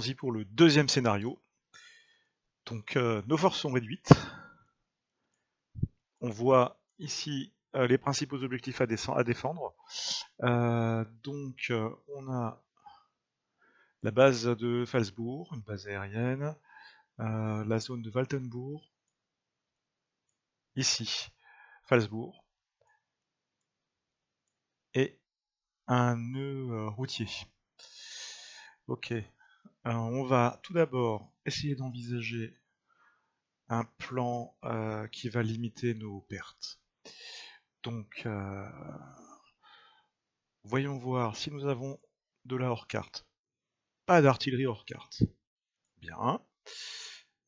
allons-y pour le deuxième scénario. Donc nos forces sont réduites. On voit ici les principaux objectifs à défendre. On a la base de Phalsbourg, une base aérienne, la zone de Waltenbourg, ici Phalsbourg, et un nœud routier. Ok, alors, on va tout d'abord essayer d'envisager un plan qui va limiter nos pertes. Donc, voyons voir si nous avons de la hors carte. Pas d'artillerie hors carte. Bien.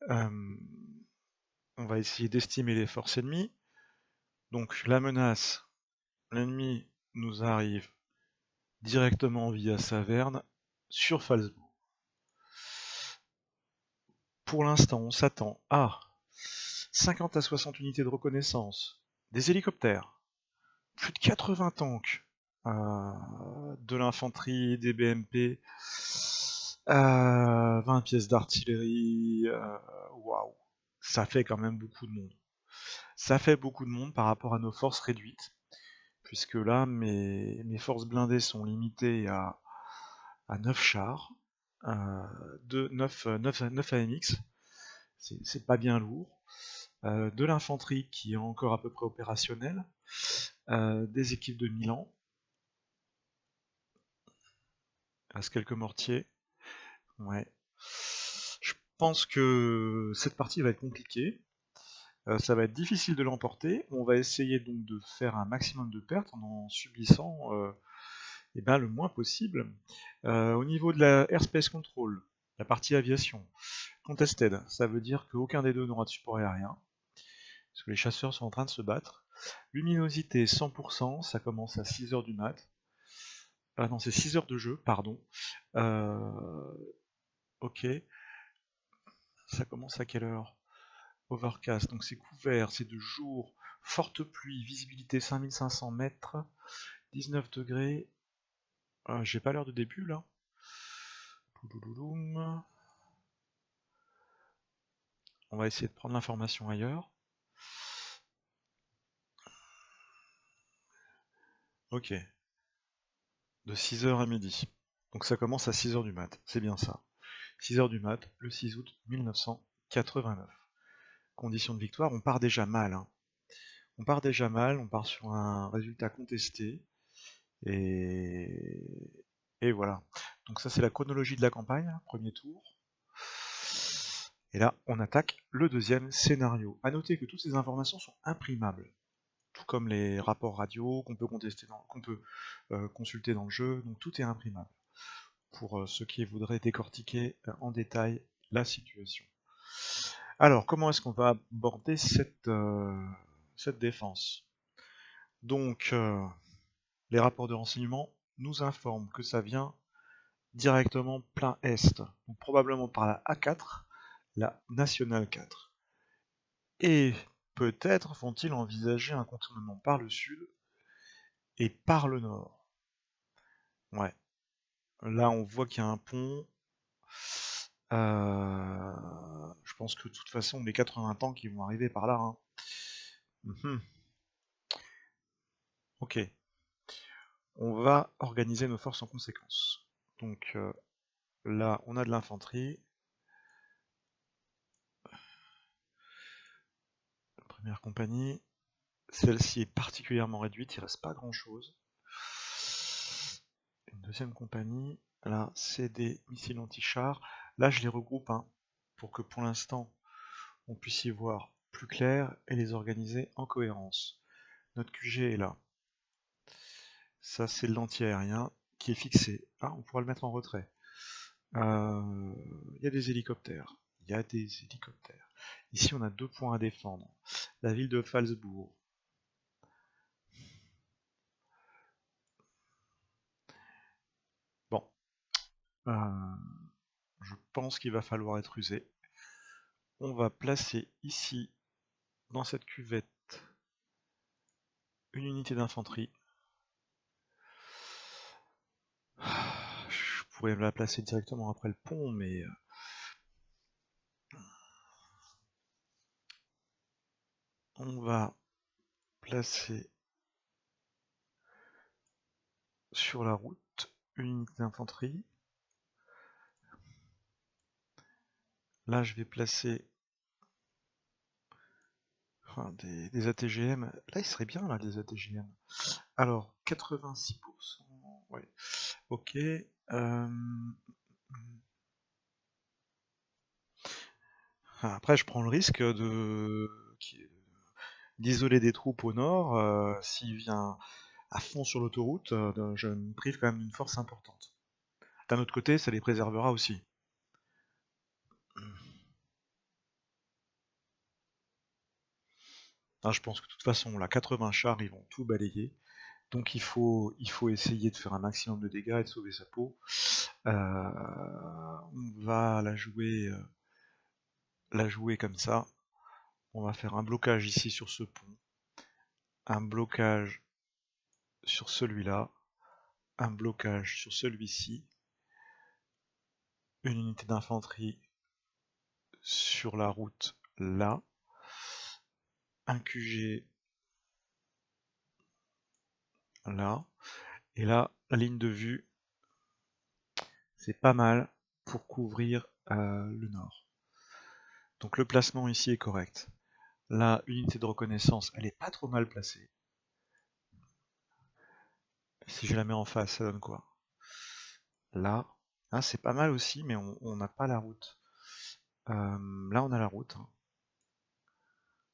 On va essayer d'estimer les forces ennemies. Donc la menace, l'ennemi nous arrive directement via Saverne sur Phalsbourg. Pour l'instant, on s'attend à 50 à 60 unités de reconnaissance, des hélicoptères, plus de 80 tanks, de l'infanterie, des BMP, 20 pièces d'artillerie, waouh, ça fait quand même beaucoup de monde. Ça fait beaucoup de monde par rapport à nos forces réduites, puisque là, mes forces blindées sont limitées à 9 chars, de 9 AMX, c'est pas bien lourd, de l'infanterie qui est encore à peu près opérationnelle, des équipes de Milan, il reste quelques mortiers, ouais. Je pense que cette partie va être compliquée. Ça va être difficile de l'emporter. On va essayer donc de faire un maximum de pertes en subissant le moins possible. Au niveau de la Airspace Control, la partie aviation, Contested, ça veut dire qu'aucun des deux n'aura de support aérien, parce que les chasseurs sont en train de se battre. Luminosité 100%, ça commence à 6h du mat. Ah non, c'est 6 heures de jeu, pardon. Ok. Ça commence à quelle heure? Overcast, donc c'est couvert, c'est de jour, forte pluie, visibilité 5500 mètres, 19 degrés. J'ai pas l'heure de début là. On va essayer de prendre l'information ailleurs. Ok. De 6h à midi. Donc ça commence à 6h du mat, c'est bien ça. 6h du mat, le 6 août 1989. Conditions de victoire, on part déjà mal. Hein. On part déjà mal, on part sur un résultat contesté. Et voilà. Donc ça c'est la chronologie de la campagne, premier tour. Et là, on attaque le deuxième scénario. A noter que toutes ces informations sont imprimables, tout comme les rapports radio qu'on peut consulter dans le jeu. Donc tout est imprimable pour ceux qui voudraient décortiquer en détail la situation. Alors, comment est-ce qu'on va aborder cette défense? Donc, les rapports de renseignement nous informent que ça vient directement plein est, donc probablement par la A4, la Nationale 4. Et peut-être vont-ils envisager un contournement par le sud et par le nord. Ouais. Là, on voit qu'il y a un pont. Je pense que de toute façon, les 80 tanks qui vont arriver par là. Hein. Ok. On va organiser nos forces en conséquence. Donc là, on a de l'infanterie. Première compagnie. Celle-ci est particulièrement réduite, il reste pas grand-chose. Une deuxième compagnie. Là, c'est des missiles anti-chars. Là, je les regroupe pour que pour l'instant, on puisse y voir plus clair et les organiser en cohérence. Notre QG est là. Ça, c'est l'anti-aérien qui est fixé. Ah, on pourra le mettre en retrait. Il y a des hélicoptères. Il y a des hélicoptères. Ici, on a 2 points à défendre. La ville de Phalsbourg. Bon. Je pense qu'il va falloir être rusé. On va placer ici, dans cette cuvette, une unité d'infanterie. pourrais la placer directement après le pont, mais on va placer sur la route une unité d'infanterie. Là, je vais placer des ATGM. Là, il serait bien, là, des ATGM. Alors, 86%. Ouais. Ok. Après, je prends le risque d'isoler des troupes au nord. S'il vient à fond sur l'autoroute, je me prive quand même d'une force importante. D'un autre côté, ça les préservera aussi. Je pense que de toute façon, là, 80 chars, ils vont tout balayer. Donc il faut essayer de faire un maximum de dégâts et de sauver sa peau. On va la jouer comme ça. On va faire un blocage ici sur ce pont. Un blocage sur celui-là. Un blocage sur celui-ci. Une unité d'infanterie sur la route là. Un QG là. Et là, la ligne de vue, c'est pas mal pour couvrir le nord. Donc le placement ici est correct. La unité de reconnaissance, elle est pas trop mal placée. Si je la mets en face, ça donne quoi? Là. Ah, c'est pas mal aussi, mais on n'a pas la route. Là, on a la route. Hein.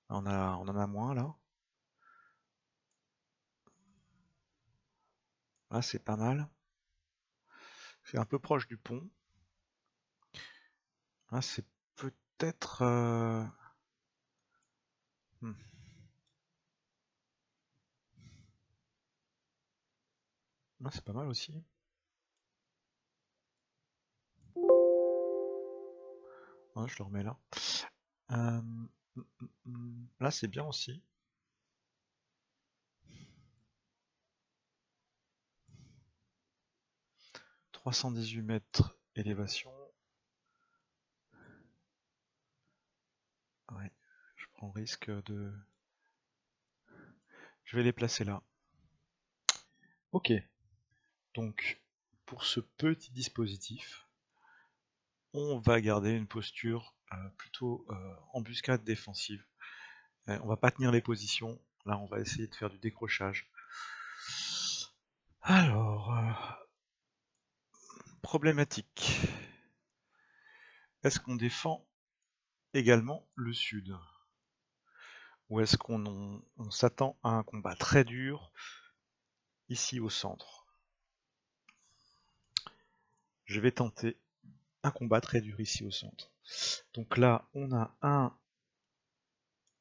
On en a moins, là. Là, c'est pas mal. C'est un peu proche du pont. Là, c'est peut-être... hmm. Là, c'est pas mal aussi. Ouais, je le remets là. Là, c'est bien aussi. 318 mètres élévation. Ouais, je prends le risque de... Je vais les placer là. Ok. Donc, pour ce petit dispositif, on va garder une posture plutôt embuscade défensive. On va pas tenir les positions. Là, on va essayer de faire du décrochage. Alors, problématique. Est-ce qu'on défend également le sud? Ou est-ce qu'on s'attend à un combat très dur ici au centre? Je vais tenter un combat très dur ici au centre. Donc là, on a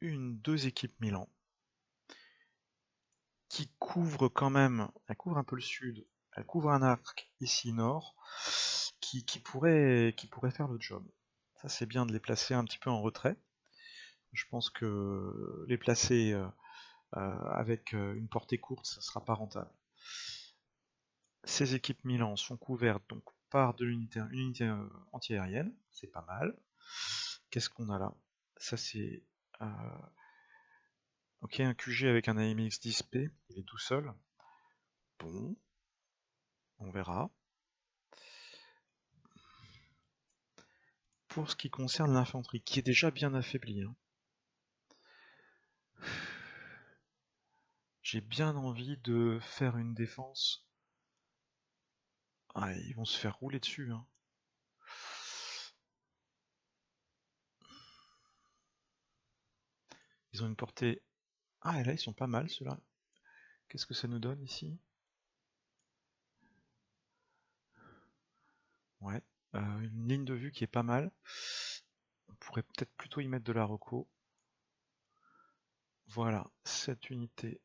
deux équipes Milan qui couvrent quand même, elle couvre un peu le sud, elle couvre un arc ici nord, qui pourrait faire le job. Ça c'est bien de les placer un petit peu en retrait. Je pense que les placer avec une portée courte, ça sera pas rentable. Ces équipes Milan sont couvertes donc par une unité anti-aérienne, c'est pas mal. Qu'est-ce qu'on a là? Ça c'est ok, un QG avec un AMX 10P, il est tout seul. Bon, on verra. Pour ce qui concerne l'infanterie, qui est déjà bien affaiblie, hein. J'ai bien envie de faire une défense. Ah, ils vont se faire rouler dessus, hein. Ils ont une portée... Ah, et là, ils sont pas mal, ceux-là. Qu'est-ce que ça nous donne, ici? Ouais, une ligne de vue qui est pas mal. On pourrait peut-être plutôt y mettre de la reco. Voilà, cette unité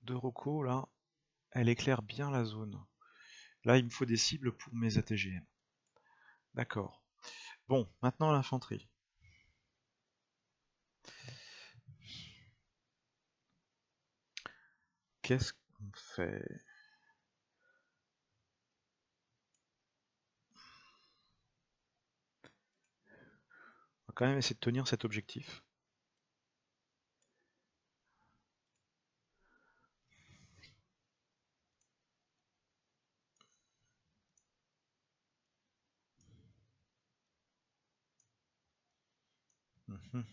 de reco, là, elle éclaire bien la zone. Là, il me faut des cibles pour mes ATGM. D'accord. Bon, maintenant l'infanterie. Qu'est-ce qu'on fait? va quand même essayer de tenir cet objectif. Mhm.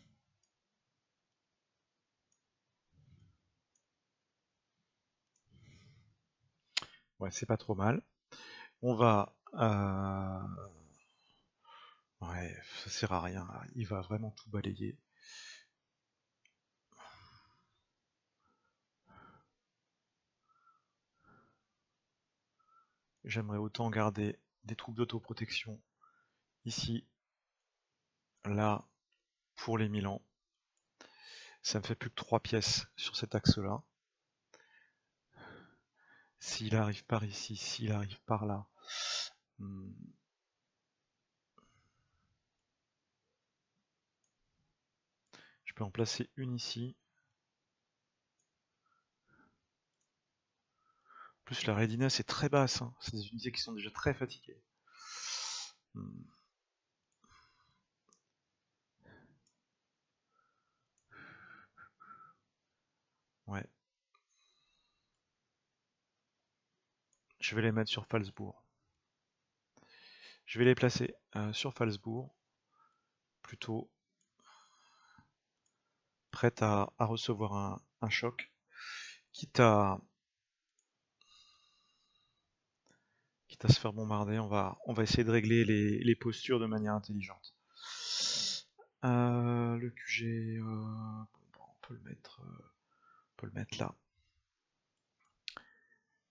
Ouais, c'est pas trop mal. On va... Ouais, ça sert à rien. Il va vraiment tout balayer. J'aimerais autant garder des troupes d'autoprotection ici, là, pour les Milan. Ça me fait plus que 3 pièces sur cet axe-là. S'il arrive par ici, s'il arrive par là... Je peux en placer une ici. En plus, la readiness est très basse. Hein. C'est des unités qui sont déjà très fatiguées. Ouais. Je vais les mettre sur Phalsbourg. Je vais les placer sur Phalsbourg, plutôt prête à recevoir un choc, quitte à se faire bombarder. On va essayer de régler les postures de manière intelligente. Le QG, on peut le mettre là.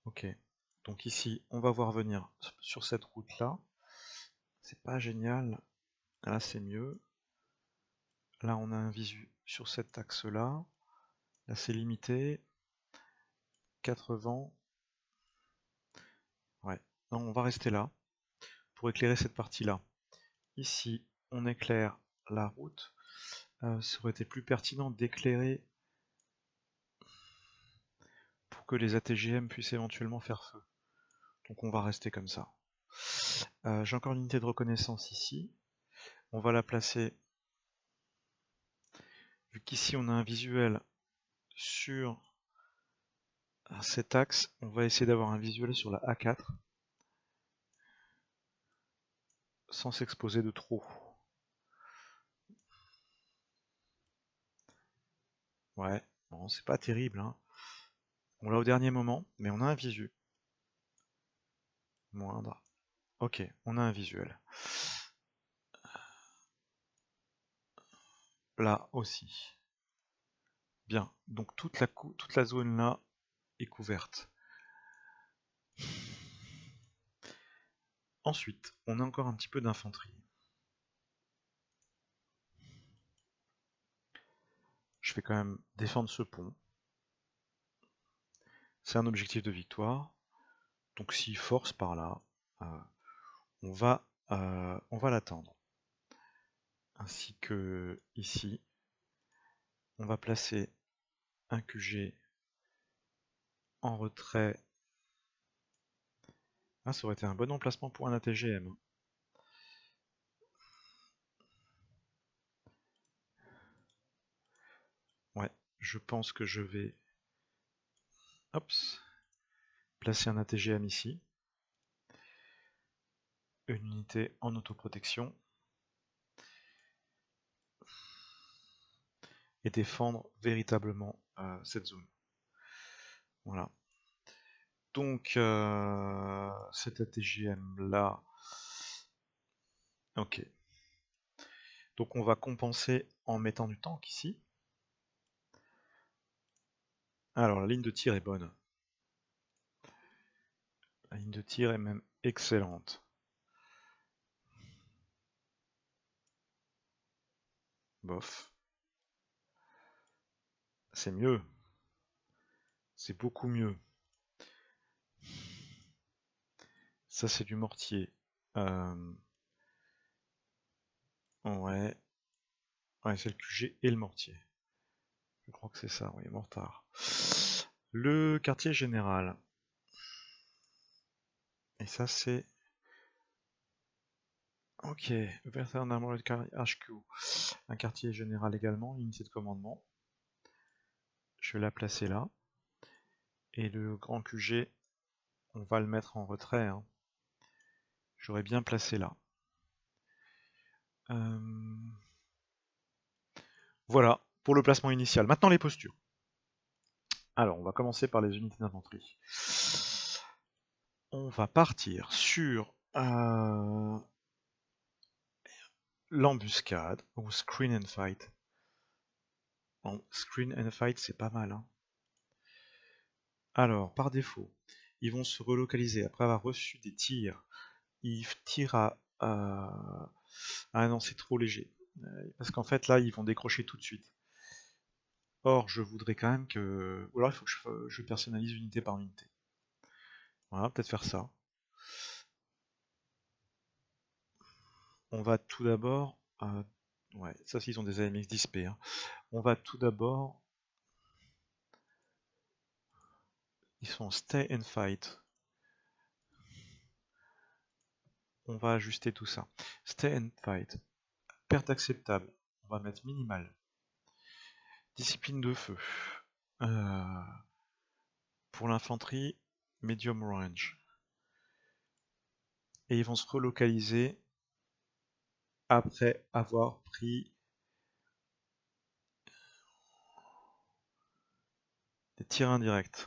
Ok. Donc ici, on va voir venir sur cette route là. C'est pas génial. Là, c'est mieux. Là, on a un visu sur cet axe-là. Là, c'est limité. 4 vents. Ouais. Non, on va rester là pour éclairer cette partie-là. Ici, on éclaire la route. Ça aurait été plus pertinent d'éclairer pour que les ATGM puissent éventuellement faire feu. Donc on va rester comme ça. J'ai encore une unité de reconnaissance ici. On va la placer, vu qu'ici on a un visuel sur cet axe, on va essayer d'avoir un visuel sur la A4 sans s'exposer de trop. Ouais, bon, c'est pas terrible, hein. On l'a au dernier moment, mais on a un visu. Moindre. Ok, on a un visuel. Là aussi. Bien, donc toute la zone là est couverte. Ensuite, on a encore un petit peu d'infanterie. Je vais quand même défendre ce pont. C'est un objectif de victoire. Donc s'il force par là, on va l'attendre. Ainsi que ici, on va placer un QG en retrait. Ah, ça aurait été un bon emplacement pour un ATGM. Ouais, je pense que je vais placer un ATGM ici. Une unité en autoprotection. Et défendre véritablement cette zone. Voilà. Donc, cet ATGM là. Ok. Donc on va compenser en mettant du tank ici. Alors la ligne de tir est bonne. La ligne de tir est même excellente. Bof. C'est mieux. C'est beaucoup mieux. Ça c'est du mortier. Ouais. Ouais, c'est le QG et le mortier. Je crois que c'est ça, oui, mortard. Le quartier général. Et ça c'est Ok, Veteran Armored Car HQ. Un quartier général également, une unité de commandement. Je vais la placer là. Et le grand QG, on va le mettre en retrait. Hein. J'aurais bien placé là. Voilà, pour le placement initial. Maintenant les postures. Alors, on va commencer par les unités d'infanterie. On va partir sur l'embuscade, ou screen and fight. Bon, screen and fight, c'est pas mal. Hein. Alors, par défaut, ils vont se relocaliser après avoir reçu des tirs. Ils tirent à... Ah non, c'est trop léger. Parce qu'en fait, là, ils vont décrocher tout de suite. Or, je voudrais quand même que... Ou alors, il faut que je personnalise unité par unité. Voilà, peut-être faire ça. On va tout d'abord... ouais, ça, ils ont des AMX 10P. Hein. On va tout d'abord... Ils sont stay and fight. On va ajuster tout ça. Stay and fight. Perte acceptable. On va mettre minimal. Discipline de feu. Pour l'infanterie, medium range. Et ils vont se relocaliser après avoir pris des tirs indirects.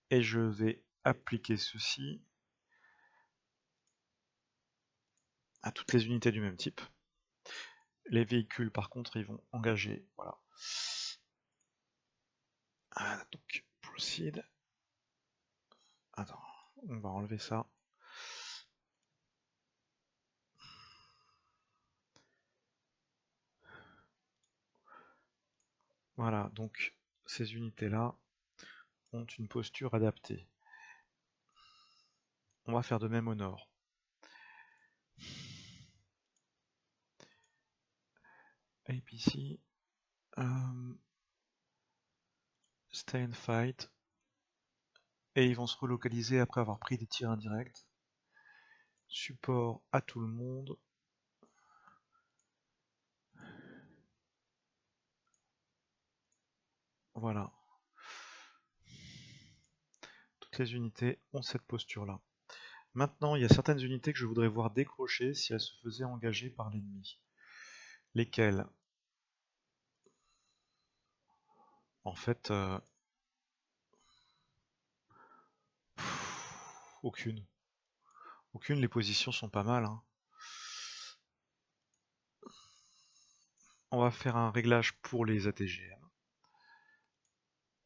Et je vais appliquer ceci à toutes les unités du même type. Les véhicules, par contre, ils vont engager. Voilà. Donc, proceed. Attends, on va enlever ça. Voilà, donc ces unités-là ont une posture adaptée. On va faire de même au nord. APC, stay and fight, et ils vont se relocaliser après avoir pris des tirs indirects. Support à tout le monde. Voilà. Toutes les unités ont cette posture-là. Maintenant, il y a certaines unités que je voudrais voir décrocher si elles se faisaient engager par l'ennemi. Lesquelles? En fait, aucune. Aucune, les positions sont pas mal. Hein. On va faire un réglage pour les ATGM.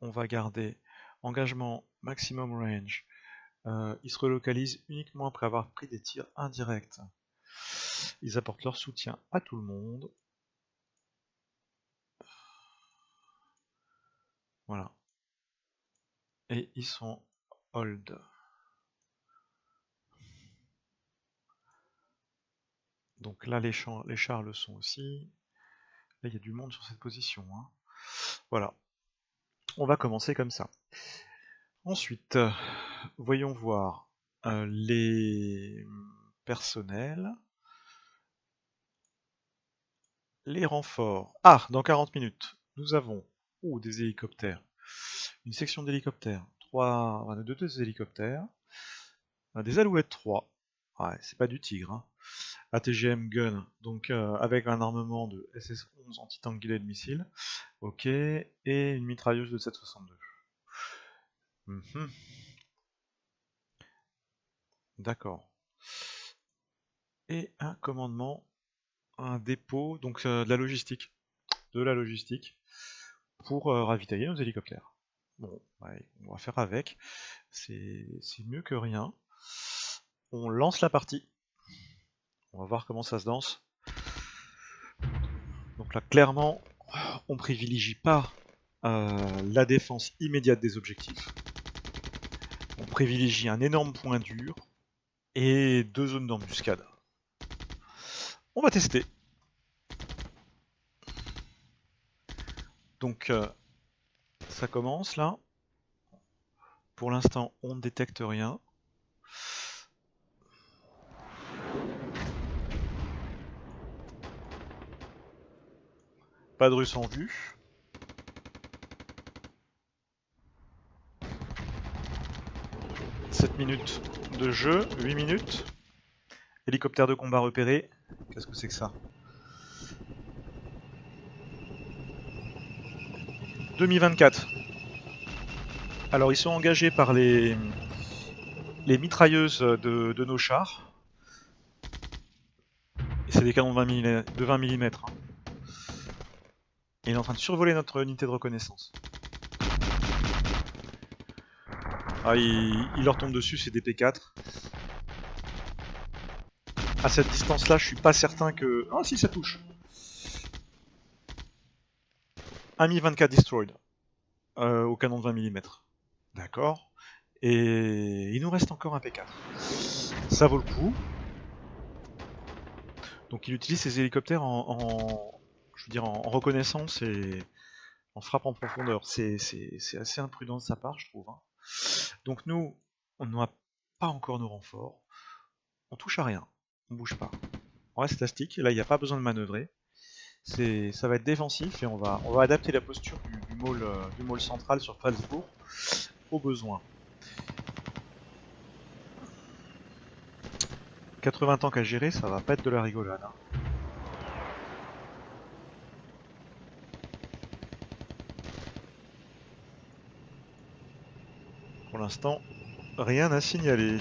On va garder engagement maximum range. Ils se relocalisent uniquement après avoir pris des tirs indirects. Ils apportent leur soutien à tout le monde. Voilà. Et ils sont hold. Donc là, les chars le sont aussi. Là, il y a du monde sur cette position. Hein. Voilà. On va commencer comme ça. Ensuite, voyons voir les personnels. Les renforts. Ah, dans 40 minutes, nous avons des hélicoptères. Une section d'hélicoptères. 2 hélicoptères. Des Alouettes 3. Ouais, c'est pas du Tigre. Hein. ATGM Gun, donc avec un armement de SS-11 anti-tank guided missile. Ok. Et une mitrailleuse de 7,62. D'accord. Et un commandement, un dépôt, donc de la logistique. De la logistique pour ravitailler nos hélicoptères. Bon, ouais, on va faire avec. C'est mieux que rien. On lance la partie. On va voir comment ça se danse. Donc là, clairement, on privilégie pas la défense immédiate des objectifs. On privilégie un énorme point dur et 2 zones d'embuscade. On va tester. Donc ça commence là. Pour l'instant, on ne détecte rien. Pas de Russes en vue. « 7 minutes de jeu, 8 minutes. Hélicoptère de combat repéré. Qu'est-ce que c'est que ça? 2024. Alors ils sont engagés par les mitrailleuses de nos chars. Et c'est des canons de 20 mm. Hein. Et il est en train de survoler notre unité de reconnaissance. Ah, il leur tombe dessus, c'est des P4. À cette distance-là, je suis pas certain que... Ah si, ça touche. Un Mi-24 destroyed. Au canon de 20 mm. D'accord. Et il nous reste encore un P4. Ça vaut le coup. Donc il utilise ses hélicoptères je veux dire, en reconnaissance et en frappe en profondeur. C'est assez imprudent de sa part, je trouve. Hein. Donc nous, on n'a pas encore nos renforts. On touche à rien. On bouge pas. On reste statique. Là, il n'y a pas besoin de manœuvrer. Ça va être défensif et on va adapter la posture du môle central sur Phalsbourg au besoin. 80 tanks à gérer, ça va pas être de la rigolade. Hein. Pour l'instant, rien à signaler.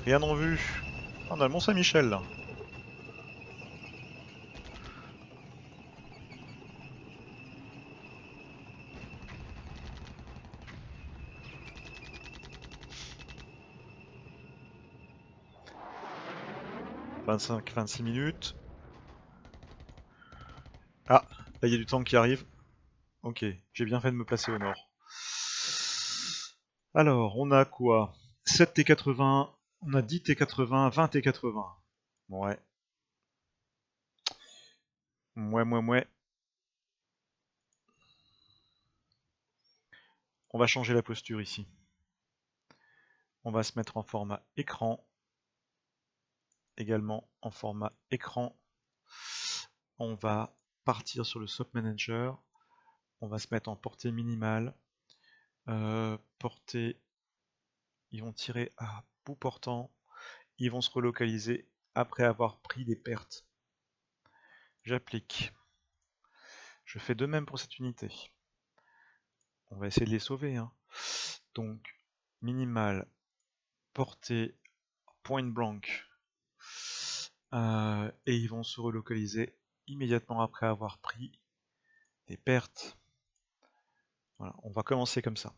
Rien en vue. On a le Mont-Saint-Michel là. « 25-26 minutes. Ah, là il y a du tank qui arrive. Ok, j'ai bien fait de me placer au nord. Alors, on a quoi? 7 T80, on a 10 T80, 20 T80. Ouais. Ouais. On va changer la posture ici. On va se mettre en format écran. Également en format écran. On va partir sur le SOP Manager. On va se mettre en portée minimale. Portée. Ils vont tirer à bout portant. Ils vont se relocaliser après avoir pris des pertes. J'applique. Je fais de même pour cette unité. On va essayer de les sauver. Hein. Donc, minimal, portée, point blank. Et ils vont se relocaliser immédiatement après avoir pris des pertes. Voilà, on va commencer comme ça.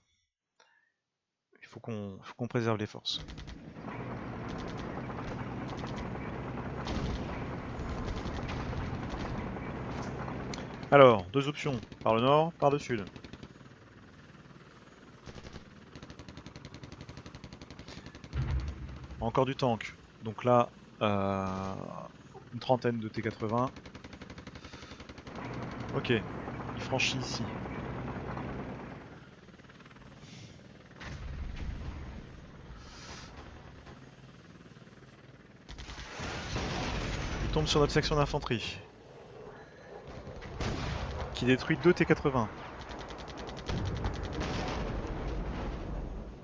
Il faut qu'on préserve les forces. Alors, deux options, par le nord, par le sud. Encore du tank. Donc là, une trentaine de T80. Ok, il franchit ici. Il tombe sur notre section d'infanterie. Qui détruit 2 T80.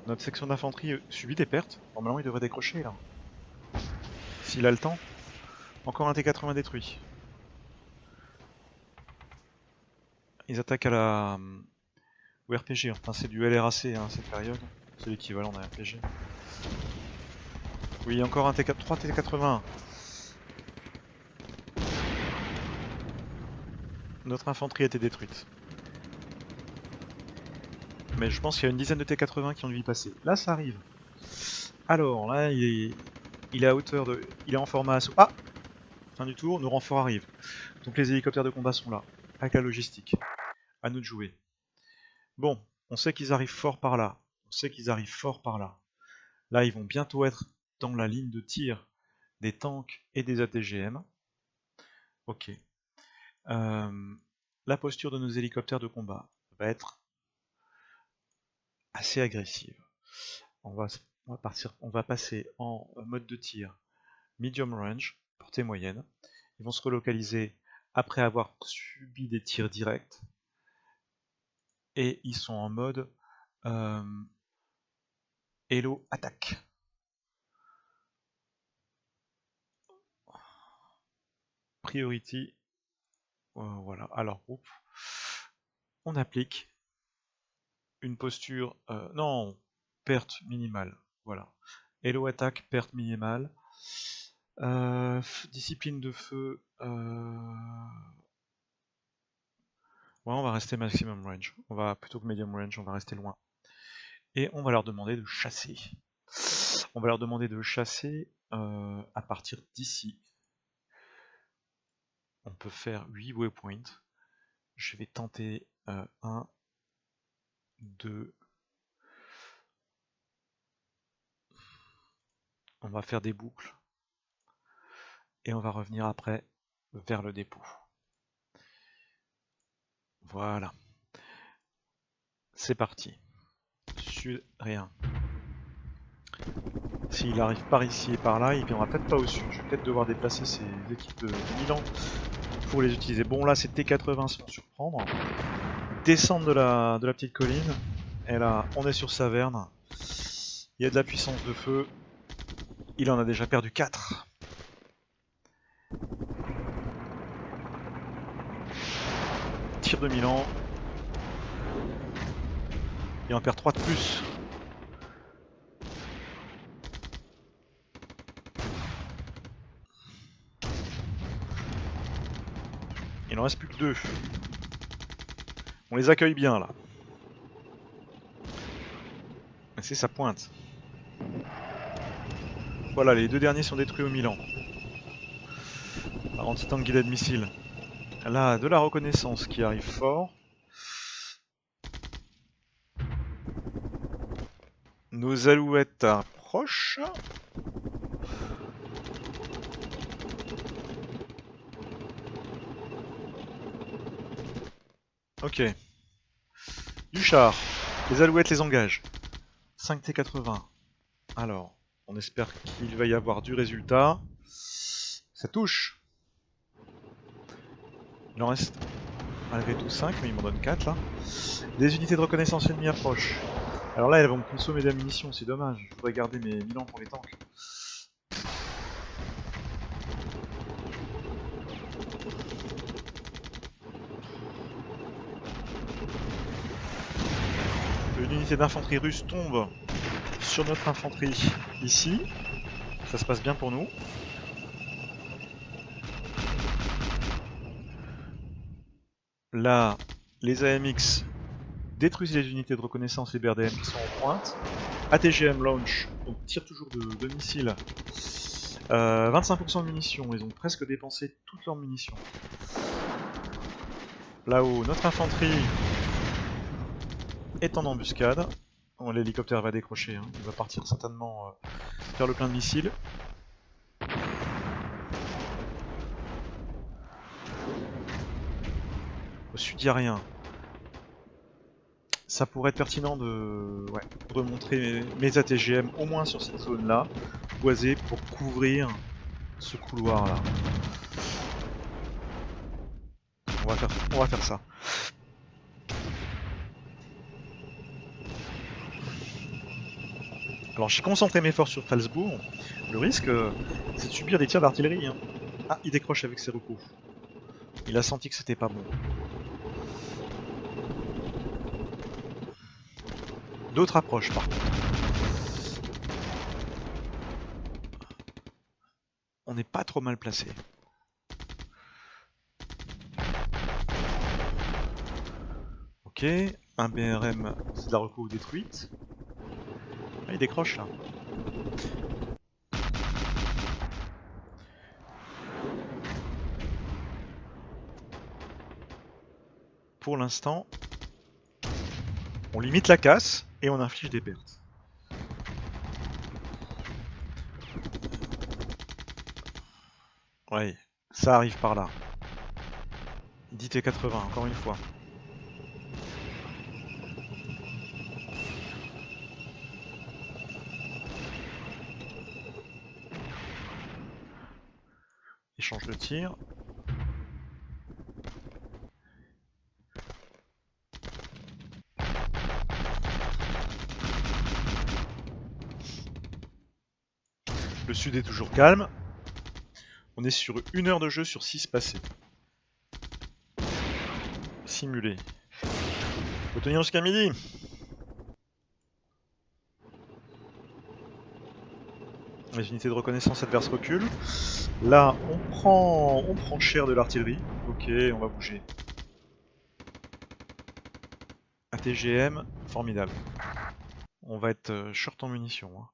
Notre section d'infanterie subit des pertes. Normalement, il devrait décrocher là. S'il a le temps. Encore un T80 détruit. Ils attaquent à la... au RPG. Enfin, c'est du LRAC hein, cette période. C'est l'équivalent d'un RPG. Oui, encore un T4, 3 T80. Notre infanterie a été détruite. Mais je pense qu'il y a une dizaine de T80 qui ont dû y passer. Là, ça arrive. Alors, là, il est à hauteur de... Il est en format assaut. Ah! Fin du tour, nos renforts arrivent. Donc les hélicoptères de combat sont là. Avec la logistique. À nous de jouer. Bon, on sait qu'ils arrivent fort par là. Là, ils vont bientôt être dans la ligne de tir des tanks et des ATGM. Ok. La posture de nos hélicoptères de combat va être assez agressive. On va passer en mode de tir medium range, portée moyenne. Ils vont se relocaliser après avoir subi des tirs directs. Et ils sont en mode Hello attaque. Priority. Voilà. Alors, on applique une posture. Non, perte minimale. Voilà. Hello attaque, perte minimale. Discipline de feu. Ouais, on va rester maximum range. On va plutôt que medium range, on va rester loin. Et on va leur demander de chasser. On va leur demander de chasser à partir d'ici. On peut faire 8 waypoints. Je vais tenter 1, 2. On va faire des boucles. Et on va revenir après vers le dépôt. Voilà. C'est parti. Sud, rien. S'il arrive par ici et par là, il viendra peut-être pas au sud. Je vais peut-être devoir déplacer ces équipes de Milan pour les utiliser. Bon, là, c'est T80 sans surprendre. Descendre de la petite colline. Et là, on est sur Saverne. Il y a de la puissance de feu. Il en a déjà perdu 4. Tir de Milan. Il en perd 3 de plus. Il en reste plus que 2. On les accueille bien là. C'est sa pointe. Voilà, les 2 derniers sont détruits au Milan. Par anti-tank guided missile. Là, de la reconnaissance qui arrive fort. Nos alouettes approchent. Ok. Du char. Les alouettes les engagent. 5T80. Alors, on espère qu'il va y avoir du résultat. Ça touche. Il en reste malgré tout 5, mais il m'en donne 4 là. Des unités de reconnaissance ennemies approchent. Alors là, elles vont me consommer des munitions, c'est dommage. Je voudrais garder mes Milan pour les tanks. Une unité d'infanterie russe tombe sur notre infanterie ici. Ça se passe bien pour nous. Là, les AMX détruisent les unités de reconnaissance et BRDM qui sont en pointe. ATGM launch, donc tire toujours de missiles. 25% de munitions, ils ont presque dépensé toutes leurs munitions. Là-haut, notre infanterie est en embuscade. Bon, l'hélicoptère va décrocher, hein. Il va partir certainement faire le plein de missiles. Au sud, il n'y a rien. Ça pourrait être pertinent de montrer mes ATGM au moins sur cette zone-là, boisée, pour couvrir ce couloir-là. On va faire ça. Alors j'ai concentré mes forces sur Phalsbourg. Le risque, c'est de subir des tirs d'artillerie. Hein. Ah, il décroche avec ses recours. Il a senti que c'était pas bon. D'autres approches par contre. On n'est pas trop mal placé. Ok, un BRM, c'est de la recours détruite. Ah, il décroche là. Pour l'instant, on limite la casse et on inflige des pertes. Ouais, ça arrive par là. 10T80, encore une fois. Échange de tir. Le sud est toujours calme. On est sur 1 heure de jeu sur 6 passés. Simulé. Faut tenir jusqu'à midi. Les unités de reconnaissance adverse reculent. Là, on prend cher de l'artillerie. Ok, on va bouger. ATGM, formidable. On va être short en munitions. Hein.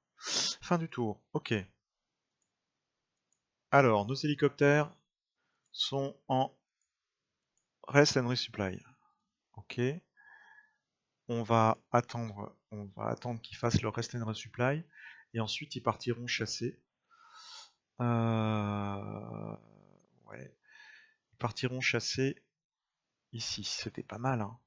Fin du tour, ok. Alors, nos hélicoptères sont en rest and resupply. Ok. On va attendre qu'ils fassent leur rest and resupply. Et ensuite, ils partiront chasser. Ouais. Ils partiront chasser ici. C'était pas mal, hein.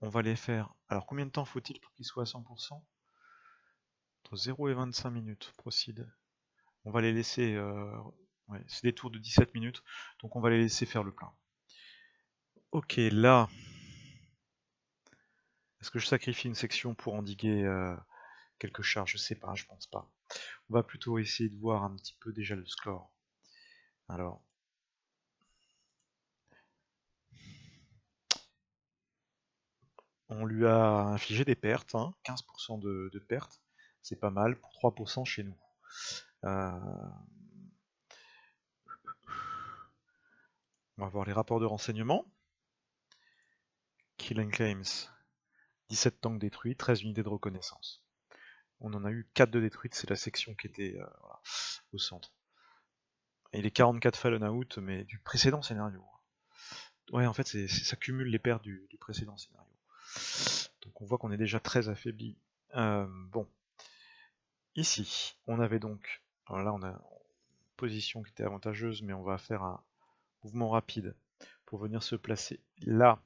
On va les faire. Alors, combien de temps faut-il pour qu'ils soient à 100%? Entre 0 et 25 minutes. Proceed. On va les laisser... ouais, c'est des tours de 17 minutes. Donc, on va les laisser faire le plein. Ok, là... Est-ce que je sacrifie une section pour endiguer quelques charges? Je sais pas, je pense pas. On va plutôt essayer de voir un petit peu déjà le score. Alors... On lui a infligé des pertes, hein, 15% de pertes, c'est pas mal, pour 3% chez nous. On va voir les rapports de renseignement. Kill and claims, 17 tanks détruits, 13 unités de reconnaissance. On en a eu 4 de détruites, c'est la section qui était voilà, au centre. Et les 44 fallen out, mais du précédent scénario. Ouais, en fait, ça cumule les pertes du précédent scénario. Donc on voit qu'on est déjà très affaibli. Bon. Ici, on avait donc... Alors là, on a une position qui était avantageuse, mais on va faire un mouvement rapide pour venir se placer là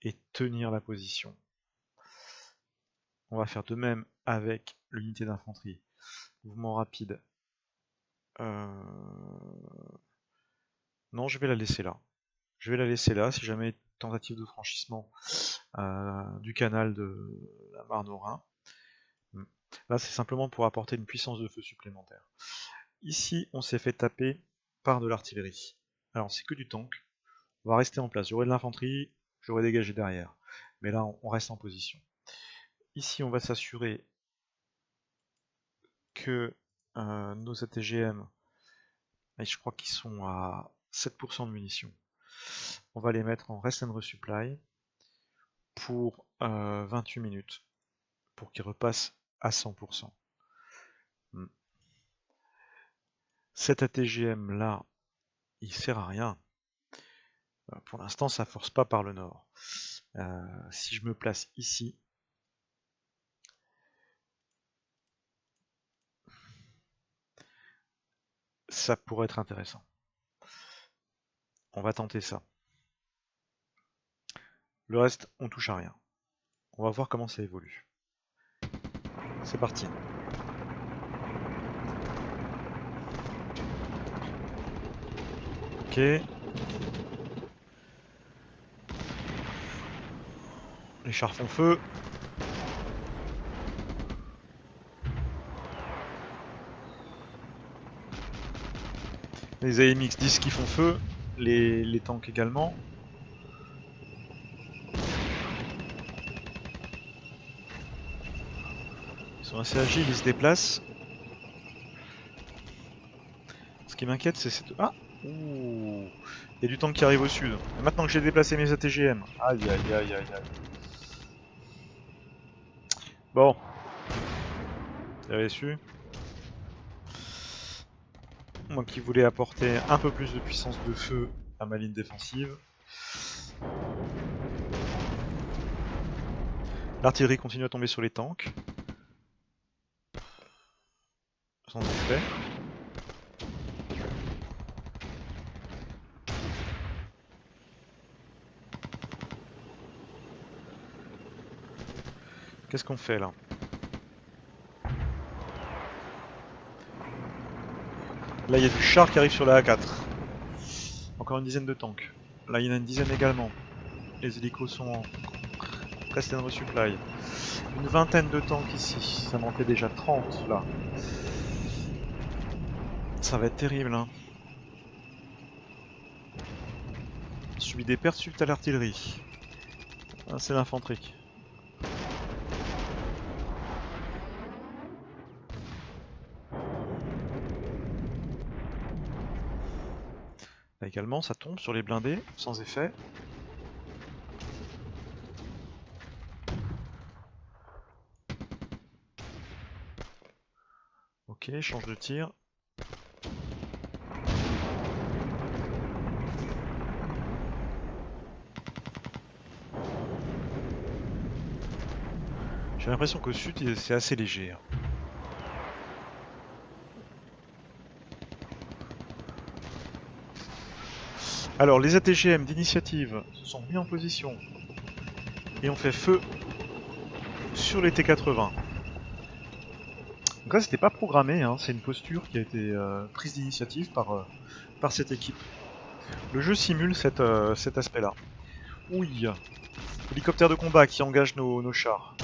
et tenir la position. On va faire de même avec l'unité d'infanterie. Mouvement rapide. Non, je vais la laisser là. Je vais la laisser là, si jamais tentative de franchissement du canal de la Marne au Rhin. Là, c'est simplement pour apporter une puissance de feu supplémentaire. Ici, on s'est fait taper par de l'artillerie. Alors, c'est que du tank. On va rester en place. J'aurai de l'infanterie, j'aurai dégagé derrière. Mais là, on reste en position. Ici, on va s'assurer que nos ATGM, je crois qu'ils sont à 7% de munitions. On va les mettre en rest and resupply pour 28 minutes, pour qu'ils repassent à 100%. Cet ATGM là, il sert à rien. Pour l'instant, ça force pas par le nord. Si je me place ici, ça pourrait être intéressant. On va tenter ça. Le reste, on touche à rien. On va voir comment ça évolue. C'est parti. Ok. Les chars font feu. Les AMX 10 qui font feu. Les tanks également. Ils sont assez agiles, ils se déplacent. Ce qui m'inquiète, c'est cette... Ah! Ouh! Il y a du tank qui arrive au sud. Et maintenant que j'ai déplacé mes ATGM. Aïe aïe aïe aïe aïe. Bon. J'avais su. Moi qui voulais apporter un peu plus de puissance de feu à ma ligne défensive. L'artillerie continue à tomber sur les tanks. Sans effet. Qu'est-ce qu'on fait là? Là il y a du char qui arrive sur la A4. Encore une dizaine de tanks. Là il y en a une dizaine également. Les hélicos sont en rest and resupply. Une vingtaine de tanks ici. Ça m'en fait déjà 30 là. Ça va être terrible, hein. Subit des pertes suite à l'artillerie. Ah, c'est l'infanterie. Là également, ça tombe sur les blindés, sans effet. Ok, change de tir. J'ai l'impression qu'au sud, c'est assez léger. Hein. Alors, les ATGM d'initiative se sont mis en position et ont fait feu sur les T80. Donc là, c'était pas programmé, hein, c'est une posture qui a été prise d'initiative par cette équipe. Le jeu simule cet aspect-là. Oui, hélicoptère de combat qui engage nos chars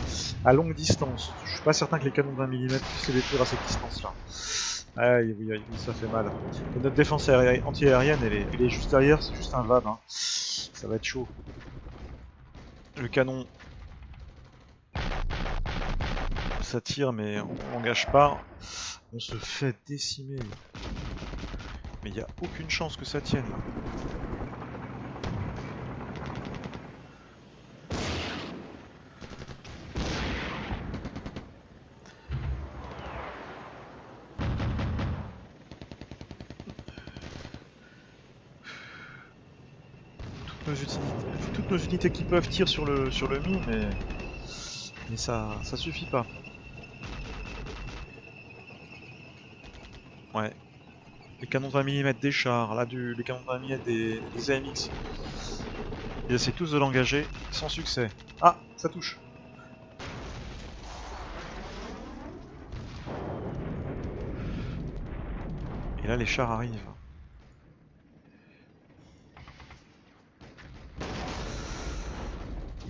à longue distance. Je suis pas certain que les canons de 20 mm puissent les détruire à cette distance-là. Aïe, oui, ça fait mal. Et notre défense anti-aérienne, elle est juste derrière, c'est juste un VAB. Hein. Ça va être chaud. Le canon, ça tire, mais on n'engage pas. On se fait décimer. Mais il n'y a aucune chance que ça tienne. Là. Toutes nos unités qui peuvent tirent sur le mine, mais ça suffit pas. Ouais. Les canons de 20 mm des chars, là les canons de 20 mm des AMX. Ils essaient tous de l'engager, sans succès. Ah, ça touche. Et là les chars arrivent.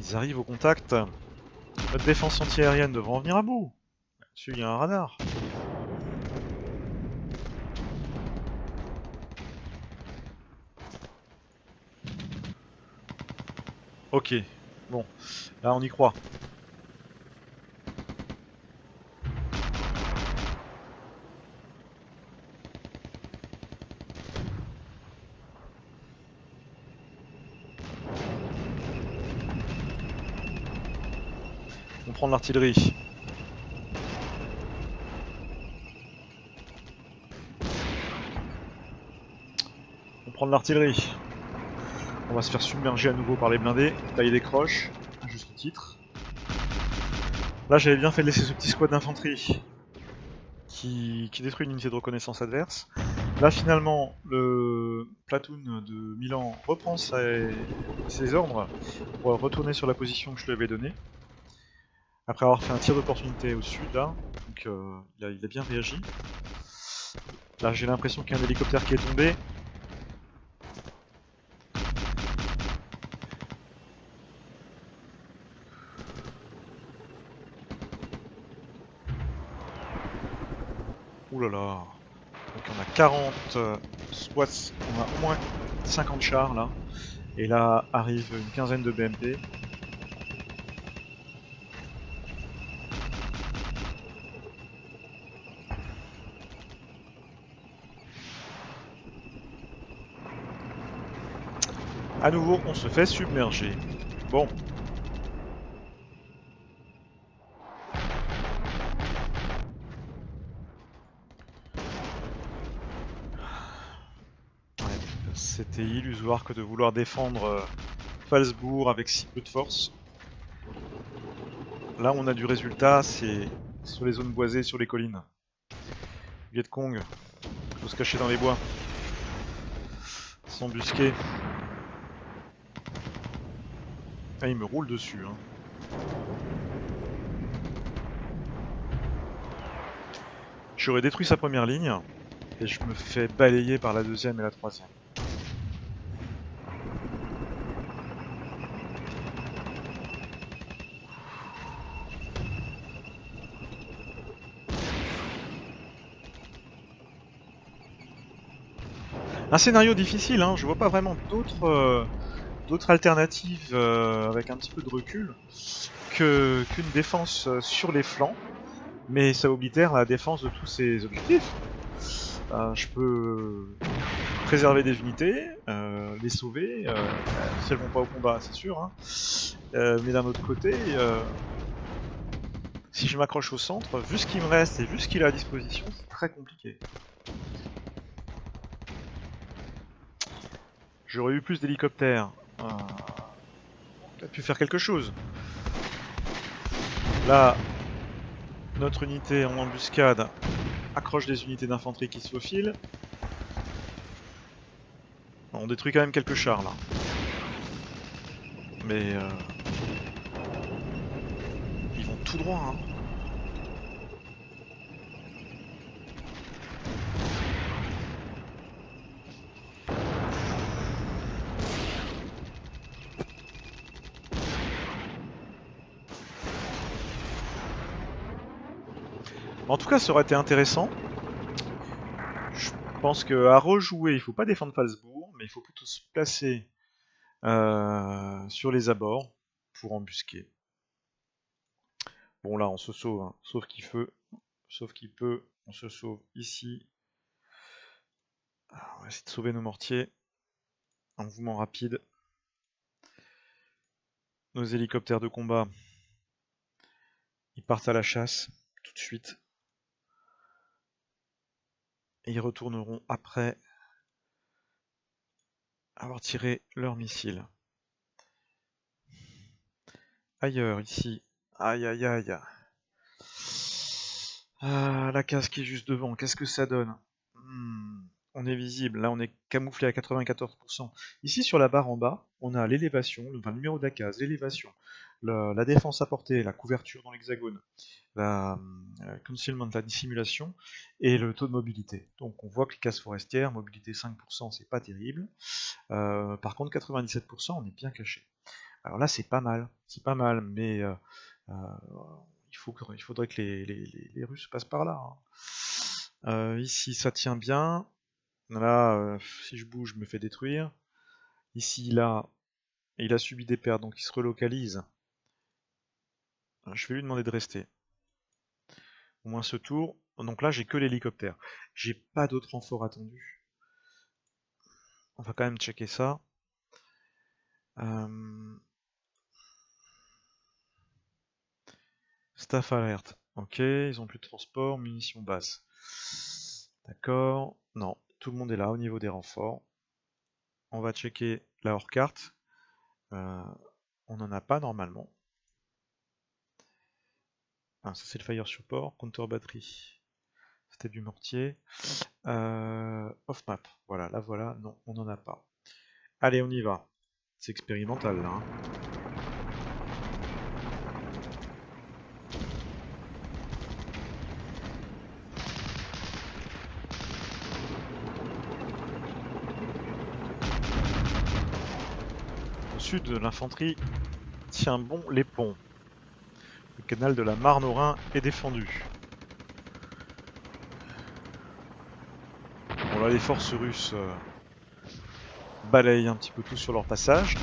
Ils arrivent au contact. Notre défense anti-aérienne devrait en venir à bout. Là-dessus, il y a un radar. Ok, bon, là on y croit. On prend de l'artillerie. On prend de l'artillerie. On va se faire submerger à nouveau par les blindés. Là il décroche, à juste titre. Là j'avais bien fait de laisser ce petit squad d'infanterie qui détruit une unité de reconnaissance adverse. Là finalement le platoon de Milan reprend ses ordres pour retourner sur la position que je lui avais donnée. Après avoir fait un tir d'opportunité au sud là, donc il a bien réagi. Là j'ai l'impression qu'il y a un hélicoptère qui est tombé. Ouh là là. Donc on a 40 squats, on a au moins 50 chars là. Et là arrive une quinzaine de BMP. À nouveau, on se fait submerger. Bon. Ouais, c'était illusoire que de vouloir défendre Phalsbourg avec si peu de force. Là, on a du résultat, c'est sur les zones boisées, sur les collines. Vietcong, il faut se cacher dans les bois. S'embusquer. Ah, il me roule dessus. Hein. J'aurais détruit sa première ligne, et je me fais balayer par la deuxième et la troisième. Un scénario difficile, hein, je vois pas vraiment d'autres alternatives avec un petit peu de recul qu'une défense sur les flancs, mais ça oblitère la défense de tous ces objectifs. Je peux préserver des unités, les sauver, si elles vont pas au combat, c'est sûr, hein. Mais d'un autre côté, si je m'accroche au centre, vu ce qu'il me reste et vu ce qu'il a à disposition, c'est très compliqué. J'aurais eu plus d'hélicoptères, on a pu faire quelque chose. Là, notre unité en embuscade accroche des unités d'infanterie qui se faufilent. On détruit quand même quelques chars là. Mais ils vont tout droit, hein. En tout cas, ça aurait été intéressant. Je pense qu'à rejouer, il faut pas défendre Falsbourg, mais il faut plutôt se placer sur les abords pour embusquer. Bon là, on se sauve, hein. Sauf qu'il peut, on se sauve ici. On va essayer de sauver nos mortiers. Un mouvement rapide. Nos hélicoptères de combat, ils partent à la chasse tout de suite. Et ils retourneront après avoir tiré leurs missiles. Ailleurs, ici. Aïe aïe aïe. Ah, la case qui est juste devant, qu'est-ce que ça donne? On est visible, là on est camouflé à 94%. Ici sur la barre en bas, on a l'élévation, enfin, le numéro de la case, l'élévation, la défense à portée, la couverture dans l'hexagone, la concealment, la dissimulation, et le taux de mobilité. Donc on voit que les cases forestières, mobilité 5%, c'est pas terrible. Par contre 97%, on est bien caché. Alors là c'est pas mal, mais il faudrait que les Russes passent par là, hein. Ici ça tient bien. Là, si je bouge, je me fais détruire. Ici, là, il a subi des pertes, donc il se relocalise. Je vais lui demander de rester. Au moins ce tour. Donc là, j'ai que l'hélicoptère. J'ai pas d'autres renforts attendus. On va quand même checker ça. Staff alert. Ok, ils ont plus de transport, munitions basses. D'accord. Non, tout le monde est là au niveau des renforts. On va checker la hors-carte. On n'en a pas normalement. Ah, ça c'est le fire support, counter batterie. C'était du mortier. Off map. Voilà, là voilà, non, on n'en a pas. Allez, on y va. C'est expérimental là, hein. Au sud, l'infanterie tient bon les ponts. Le canal de la Marne au Rhin est défendu. Bon là, les forces russes balayent un petit peu tout sur leur passage.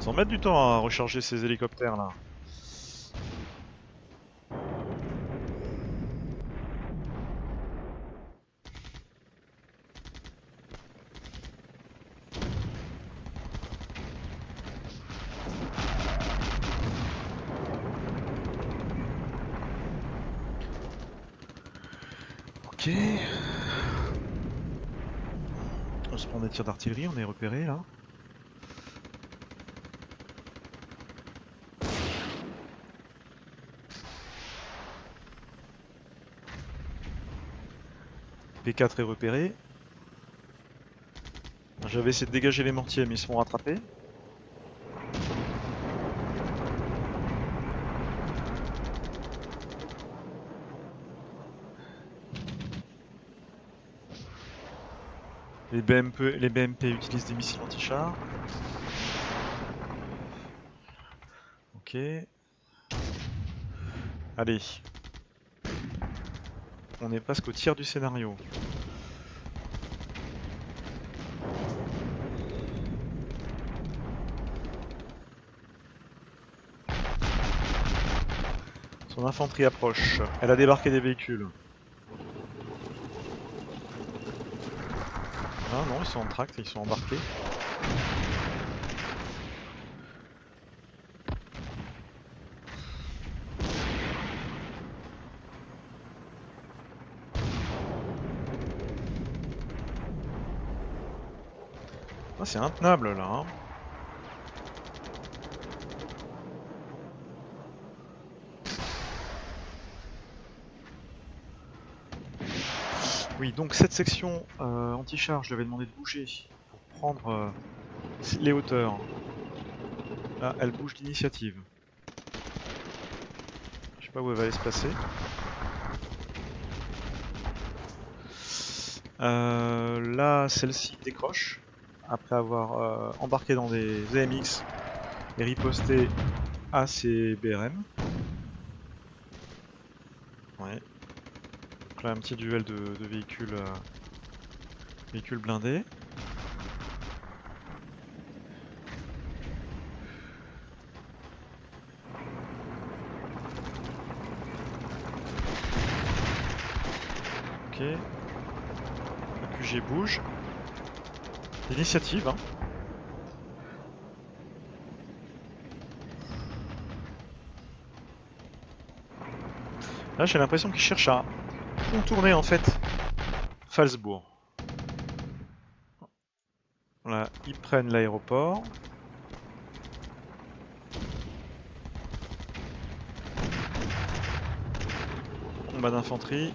Ils vont mettre du temps à recharger ces hélicoptères là. Ok. On se prend des tirs d'artillerie, on est repéré là. P4 est repéré. J'avais essayé de dégager les mortiers mais ils se font rattraper. Les BMP utilisent des missiles anti-chars. Ok. Allez. On est presque au tiers du scénario. Son infanterie approche. Elle a débarqué des véhicules. Ah non, ils sont en tract, ils sont embarqués. Ah, c'est intenable là. Hein. Oui, donc cette section anti-char, je lui avais demandé de bouger pour prendre les hauteurs. Là, elle bouge d'initiative. Je sais pas où elle va aller se placer. Là, celle-ci décroche après avoir embarqué dans des AMX et riposté à ses BRM. Ouais. Donc là, un petit duel de véhicules, véhicules blindés. Ok. Le QG bouge. L'initiative, hein. Là, j'ai l'impression qu'ils cherchent à contourner en fait Falsbourg. Là, ils prennent l'aéroport. Combat d'infanterie.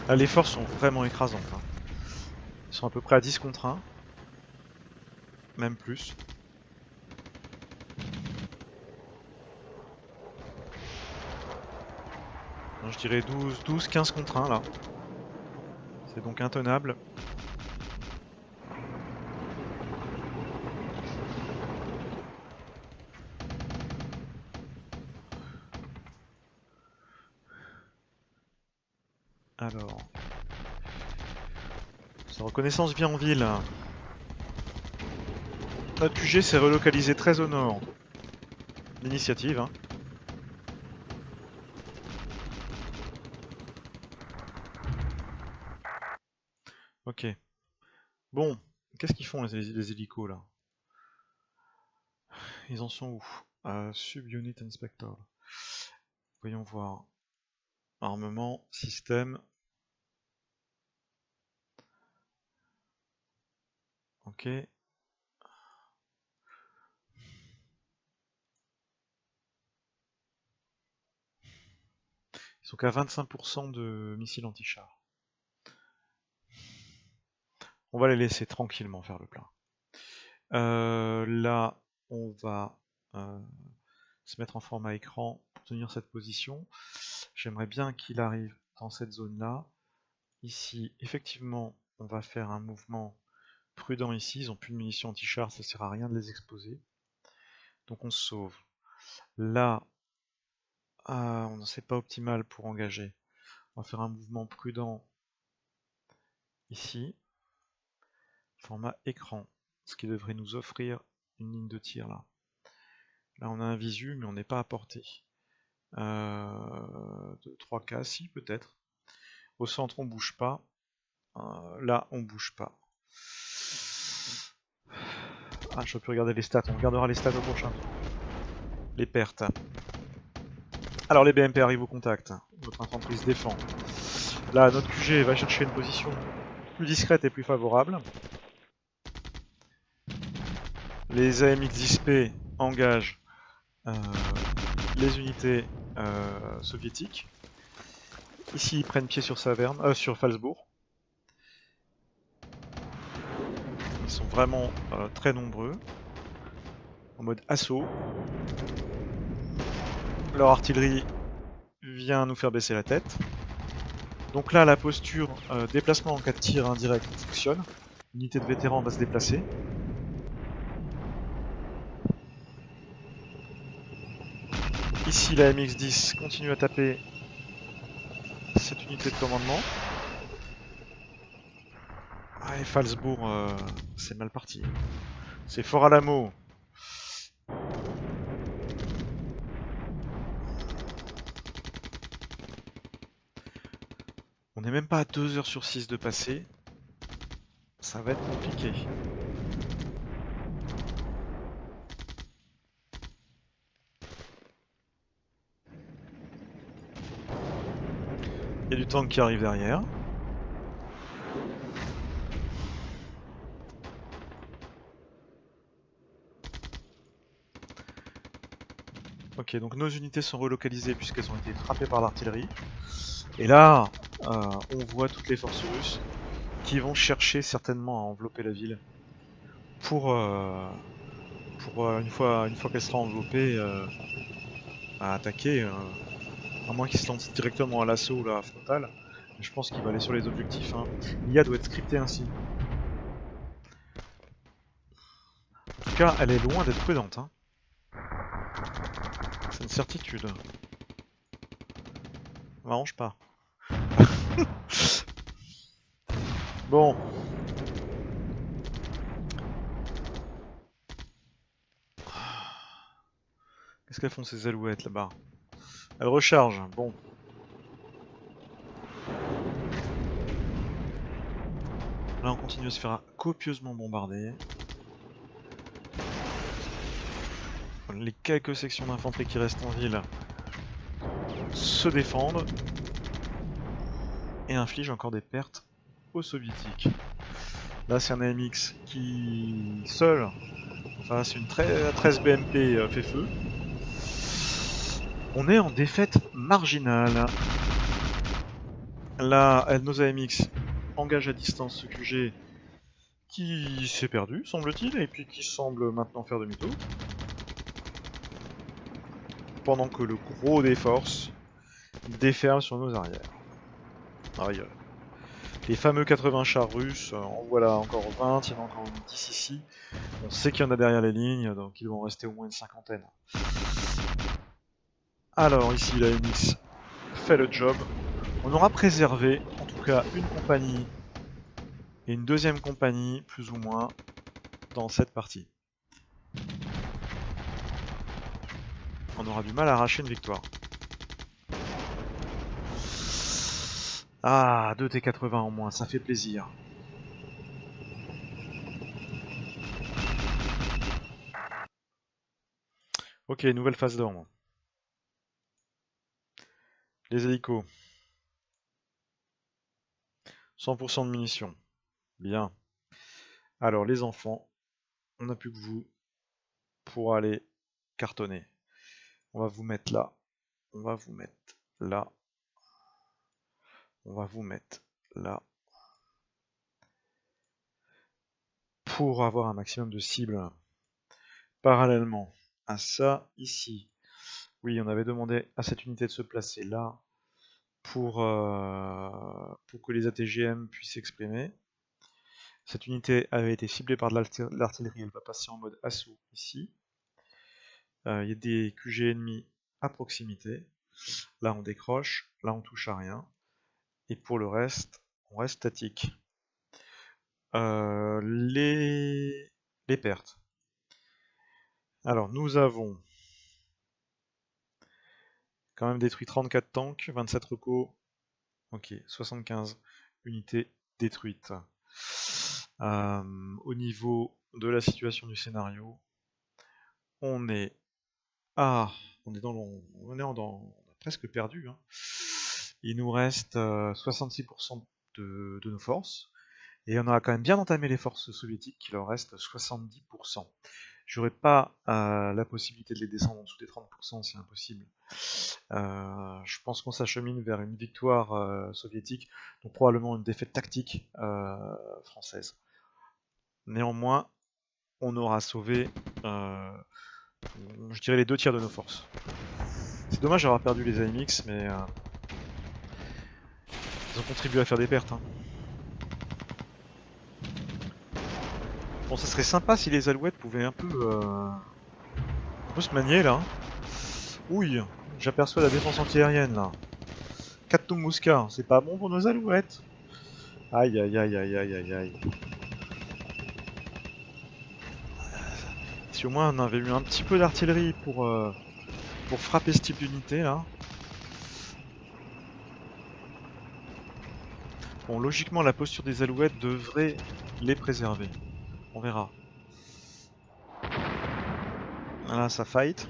Là, les forces sont vraiment écrasantes. Hein. Ils sont à peu près à 10 contre 1. Même plus. Non, je dirais 12, 15 contre 1 là. C'est donc intenable. Alors... Sa reconnaissance vient en ville. Notre QG s'est relocalisé très au nord. L'initiative, hein. Ok. Bon, qu'est-ce qu'ils font les hélicos là? Ils en sont où? Subunit Inspector. Voyons voir. Armement, système. Ok. Ils sont qu'à 25% de missiles anti-chars. On va les laisser tranquillement faire le plein. Là, on va se mettre en format écran pour tenir cette position. J'aimerais bien qu'il arrive dans cette zone-là. Ici, effectivement, on va faire un mouvement prudent ici. Ils n'ont plus de munitions anti-char, ça sert à rien de les exposer. Donc on se sauve. Là, on c'est pas optimal pour engager. On va faire un mouvement prudent ici. Format écran. Ce qui devrait nous offrir une ligne de tir là. Là on a un visu mais on n'est pas à portée. 3K si peut-être. Au centre on bouge pas. Là on bouge pas. Ah, je peux plus regarder les stats, on regardera les stats au prochain tour. Les pertes. Alors les BMP arrivent au contact. Notre infanterie se défend. Là notre QG va chercher une position plus discrète et plus favorable. Les AMX XP engagent les unités soviétiques. Ici, ils prennent pied sur Saverne, sur Falsbourg. Ils sont vraiment très nombreux. En mode assaut. Leur artillerie vient nous faire baisser la tête. Donc là, la posture déplacement en cas de tir indirect fonctionne. L'unité de vétérans va se déplacer. Ici, la MX-10 continue à taper cette unité de commandement. Ah, et Falsbourg, c'est mal parti. C'est Fort Alamo. On n'est même pas à 2h/6 de passer. Ça va être compliqué. Il y a du tank qui arrive derrière. Ok, donc nos unités sont relocalisées puisqu'elles ont été frappées par l'artillerie. Et là, on voit toutes les forces russes qui vont chercher certainement à envelopper la ville pour une fois qu'elle sera enveloppée, à attaquer, à moins qu'il se lance directement à l'assaut là, frontal. Mais je pense qu'il va aller sur les objectifs. Hein. L'IA doit être scriptée ainsi. En tout cas, elle est loin d'être prudente. Hein. C'est une certitude. M'arrange pas. Bon. Qu'est-ce qu'elles font ces alouettes là-bas? Elles rechargent. Bon. Là, on continue à se faire copieusement bombarder. Les quelques sections d'infanterie qui restent en ville se défendent et infligent encore des pertes aux soviétiques. Là, c'est un AMX qui, seul, face à une 13 BMP fait feu. On est en défaite marginale. Là, nos AMX engagent à distance ce QG qui s'est perdu, semble-t-il, et puis qui semble maintenant faire demi-tour. Pendant que le gros des forces déferle sur nos arrières. Aïe. Les fameux 80 chars russes, en voilà encore 20, il y en a encore 10 ici. On sait qu'il y en a derrière les lignes, donc il doit en rester au moins une cinquantaine. Alors ici, la MX fait le job. On aura préservé, en tout cas, une compagnie et une deuxième compagnie, plus ou moins, dans cette partie. On aura du mal à arracher une victoire. Ah, 2 T80 en moins, ça fait plaisir. Ok, nouvelle phase d'ordre. Les hélicos. 100% de munitions. Bien. Alors, les enfants, on n'a plus que vous pour aller cartonner. On va vous mettre là. On va vous mettre là. On va vous mettre là. Pour avoir un maximum de cibles. Parallèlement à ça, ici. Oui, on avait demandé à cette unité de se placer là pour que les ATGM puissent s'exprimer. Cette unité avait été ciblée par de l'artillerie, elle va passer en mode assaut ici. Il y a des QG ennemis à proximité. Là on décroche, là on touche à rien. Et pour le reste, on reste statique. Les pertes. Alors nous avons quand même détruit 34 tanks, 27 recos. Ok, 75 unités détruites. Au niveau de la situation du scénario, on est on a presque perdu. Hein. Il nous reste 66% de nos forces, et on a quand même bien entamé les forces soviétiques, il leur reste 70%. J'aurais pas la possibilité de les descendre en dessous des 30%, c'est impossible. Je pense qu'on s'achemine vers une victoire soviétique, donc probablement une défaite tactique française. Néanmoins, on aura sauvé, je dirais, les 2 tiers de nos forces. C'est dommage d'avoir perdu les AMX, mais ils ont contribué à faire des pertes. Hein. Bon, ça serait sympa si les alouettes pouvaient un peu se manier là. Ouille, j'aperçois la défense antiaérienne là. 4 Tunguska, c'est pas bon pour nos alouettes. Aïe aïe aïe aïe aïe aïe aïe. Si au moins on avait eu un petit peu d'artillerie pour frapper ce type d'unité là. Bon, logiquement la posture des alouettes devrait les préserver. On verra. Là ça fight.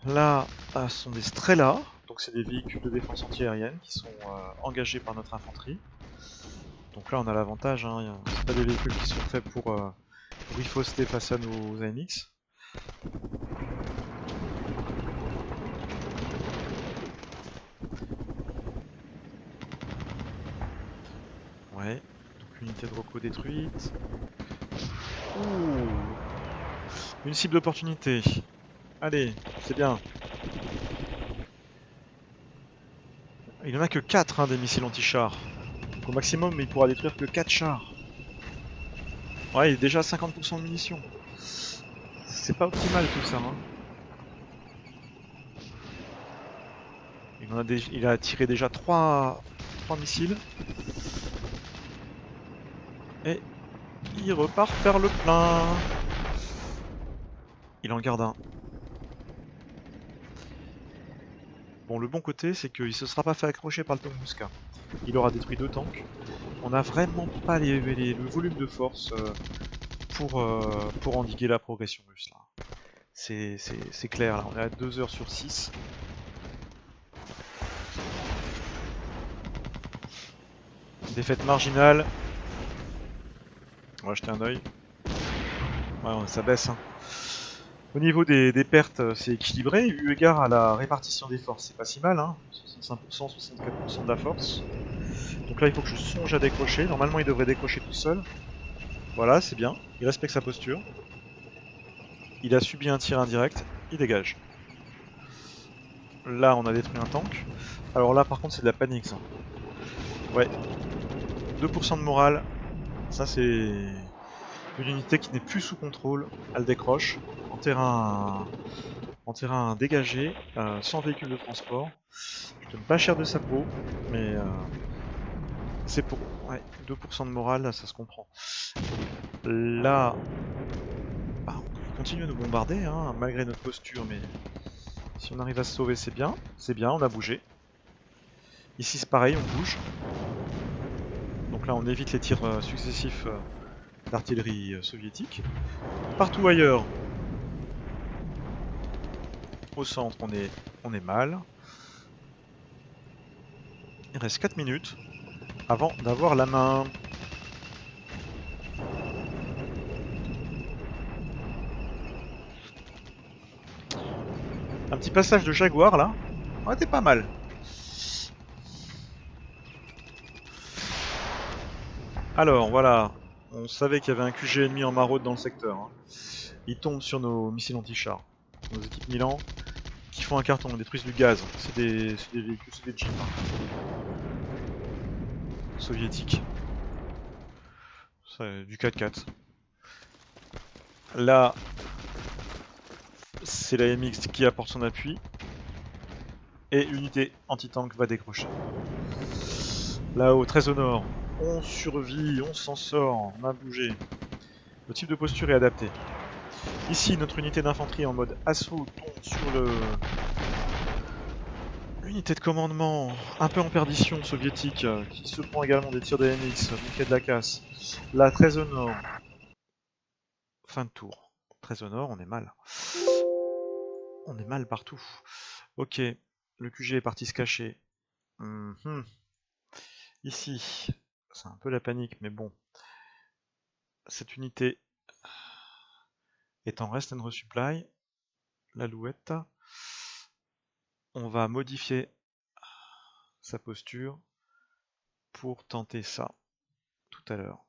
Là, ce sont des Strela, donc c'est des véhicules de défense antiaérienne qui sont engagés par notre infanterie. Donc là on a l'avantage, hein, c'est pas des véhicules qui sont faits pour riposter face à nos AMX. Ouais, donc unité de reco détruite. Ouh, une cible d'opportunité. Allez, c'est bien. Il en a que 4 hein, des missiles anti-chars. Donc au maximum il pourra détruire que 4 chars. Ouais, il est déjà à 50% de munitions. C'est pas optimal tout ça. Hein. Il a tiré déjà 3 missiles. Et il repart faire le plein. Il en garde un. Bon, le bon côté, c'est qu'il se sera pas fait accrocher par le Tunguska. Il aura détruit 2 tanks. On n'a vraiment pas le volume de force pour endiguer la progression russe. Là. C'est clair, là. On est à 2 heures sur 6. Défaite marginale. On va jeter un oeil. Ouais, ça baisse. Hein. Au niveau des pertes, c'est équilibré, eu égard à la répartition des forces. C'est pas si mal, hein. 65%, 64% de la force. Donc là, il faut que je songe à décrocher. Normalement, il devrait décrocher tout seul. Voilà, c'est bien. Il respecte sa posture. Il a subi un tir indirect. Il dégage. Là, on a détruit un tank. Alors là, par contre, c'est de la panique, ça. Ouais. 2% de morale. Ça, c'est une unité qui n'est plus sous contrôle. Elle décroche. En terrain dégagé, sans véhicule de transport. Je donne pas cher de sa peau, mais c'est pour... Ouais, 2% de morale, là, ça se comprend. Là, bah, on continue à nous bombarder, hein, malgré notre posture, mais si on arrive à se sauver, c'est bien. C'est bien, on a bougé. Ici, c'est pareil, on bouge. Donc là, on évite les tirs successifs d'artillerie soviétique. Partout ailleurs, au centre, on est mal. Il reste 4 minutes avant d'avoir la main. Un petit passage de Jaguar là. Ouais, t'es pas mal. Alors voilà, on savait qu'il y avait un QG ennemi en maraude dans le secteur. Hein. Il tombe sur nos missiles anti-chars, nos équipes Milan, qui font un carton, ils détruisent du gaz. C'est des véhicules, c'est des jeeps hein. Soviétiques. C'est du 4x4. Là, c'est la MX qui apporte son appui. Et l'unité anti-tank va décrocher. Là-haut, très au nord, on survit, on s'en sort, on a bougé. Le type de posture est adapté. Ici, notre unité d'infanterie en mode assaut tombe sur l'unité de commandement un peu en perdition soviétique qui se prend également des tirs d'AMX, donc il y a de la casse. Là, très au nord, fin de tour. Très au nord, on est mal. On est mal partout. Ok, le QG est parti se cacher. Ici, c'est un peu la panique, mais bon. Cette unité est en rest and resupply. L'alouette. On va modifier sa posture pour tenter ça. Tout tout à l'heure.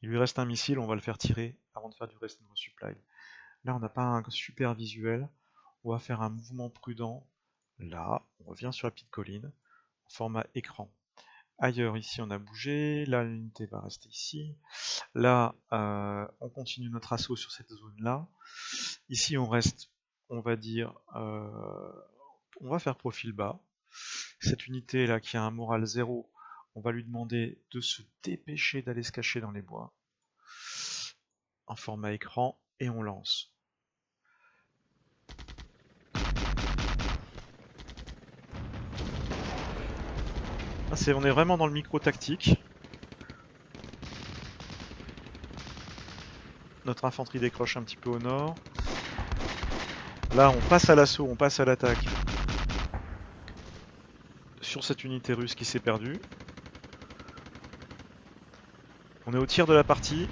Il lui reste un missile, on va le faire tirer avant de faire du rest and resupply. Là, on n'a pas un super visuel. On va faire un mouvement prudent. Là, on revient sur la petite colline, format écran. Ailleurs, ici, on a bougé. Là, l'unité va rester ici. Là, on continue notre assaut sur cette zone-là. Ici, on reste, on va dire, on va faire profil bas. Cette unité-là, qui a un moral 0, on va lui demander de se dépêcher d'aller se cacher dans les bois. En format écran, et on lance. Là, on est vraiment dans le micro-tactique. Notre infanterie décroche un petit peu au nord. Là, on passe à l'assaut, on passe à l'attaque sur cette unité russe qui s'est perdue. On est au tiers de la partie.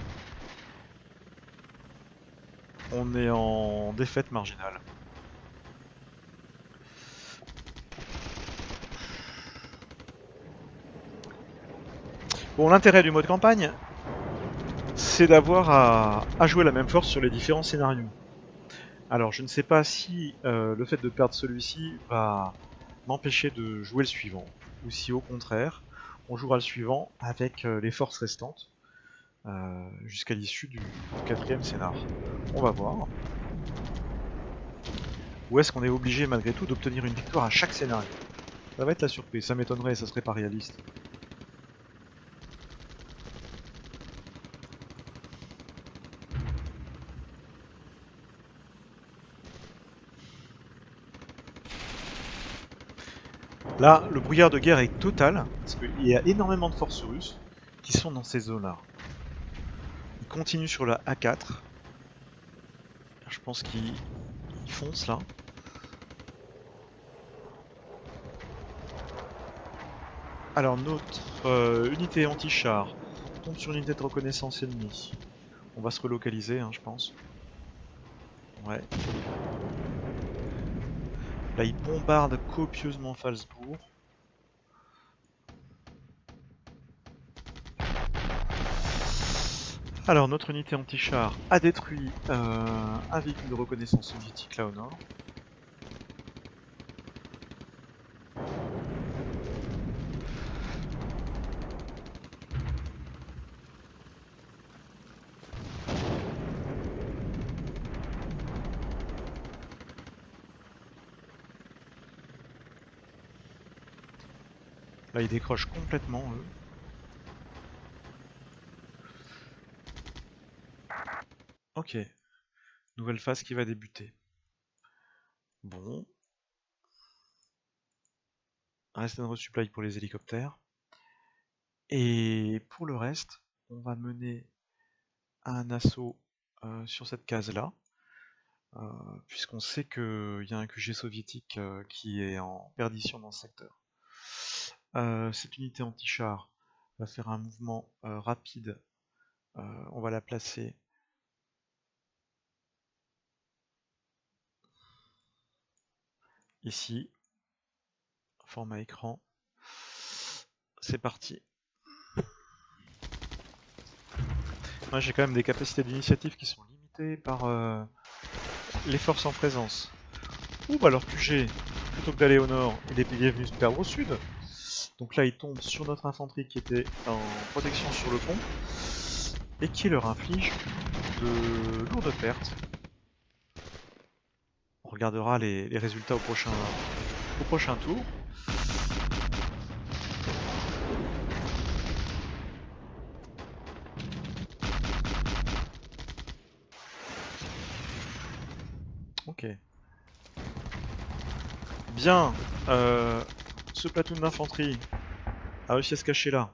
On est en défaite marginale. Bon, l'intérêt du mode campagne, c'est d'avoir à jouer la même force sur les différents scénarios. Alors, je ne sais pas si le fait de perdre celui-ci va m'empêcher de jouer le suivant, ou si au contraire, on jouera le suivant avec les forces restantes jusqu'à l'issue du 4e scénar. On va voir. Ou est-ce qu'on est obligé malgré tout d'obtenir une victoire à chaque scénario? Ça va être la surprise, ça m'étonnerait, ça serait pas réaliste. Là, le brouillard de guerre est total, parce qu'il y a énormément de forces russes qui sont dans ces zones-là. Ils continuent sur la A4. Je pense qu'ils foncent là. Alors notre unité anti-char tombe sur une unité de reconnaissance ennemie. On va se relocaliser, je pense. Ouais. Là, ils bombardent copieusement Falsbourg. Alors, notre unité anti-char a détruit un véhicule de reconnaissance soviétique là au nord. Là, ils décrochent complètement, eux. Ok. Nouvelle phase qui va débuter. Bon. Reste un resupply pour les hélicoptères. Et pour le reste, on va mener un assaut sur cette case-là. Puisqu'on sait qu'il y a un QG soviétique qui est en perdition dans ce secteur. Cette unité anti-char va faire un mouvement rapide. On va la placer ici, format écran. C'est parti. Moi j'ai quand même des capacités d'initiative qui sont limitées par les forces en présence. Ouh bah alors QG, plutôt que d'aller au nord, il est venu se perdre au sud. Donc là il tombe sur notre infanterie qui était en protection sur le pont et qui leur inflige de lourdes pertes. On regardera les résultats au prochain tour. Ok. Bien. Ce platoon d'infanterie a réussi à se cacher là.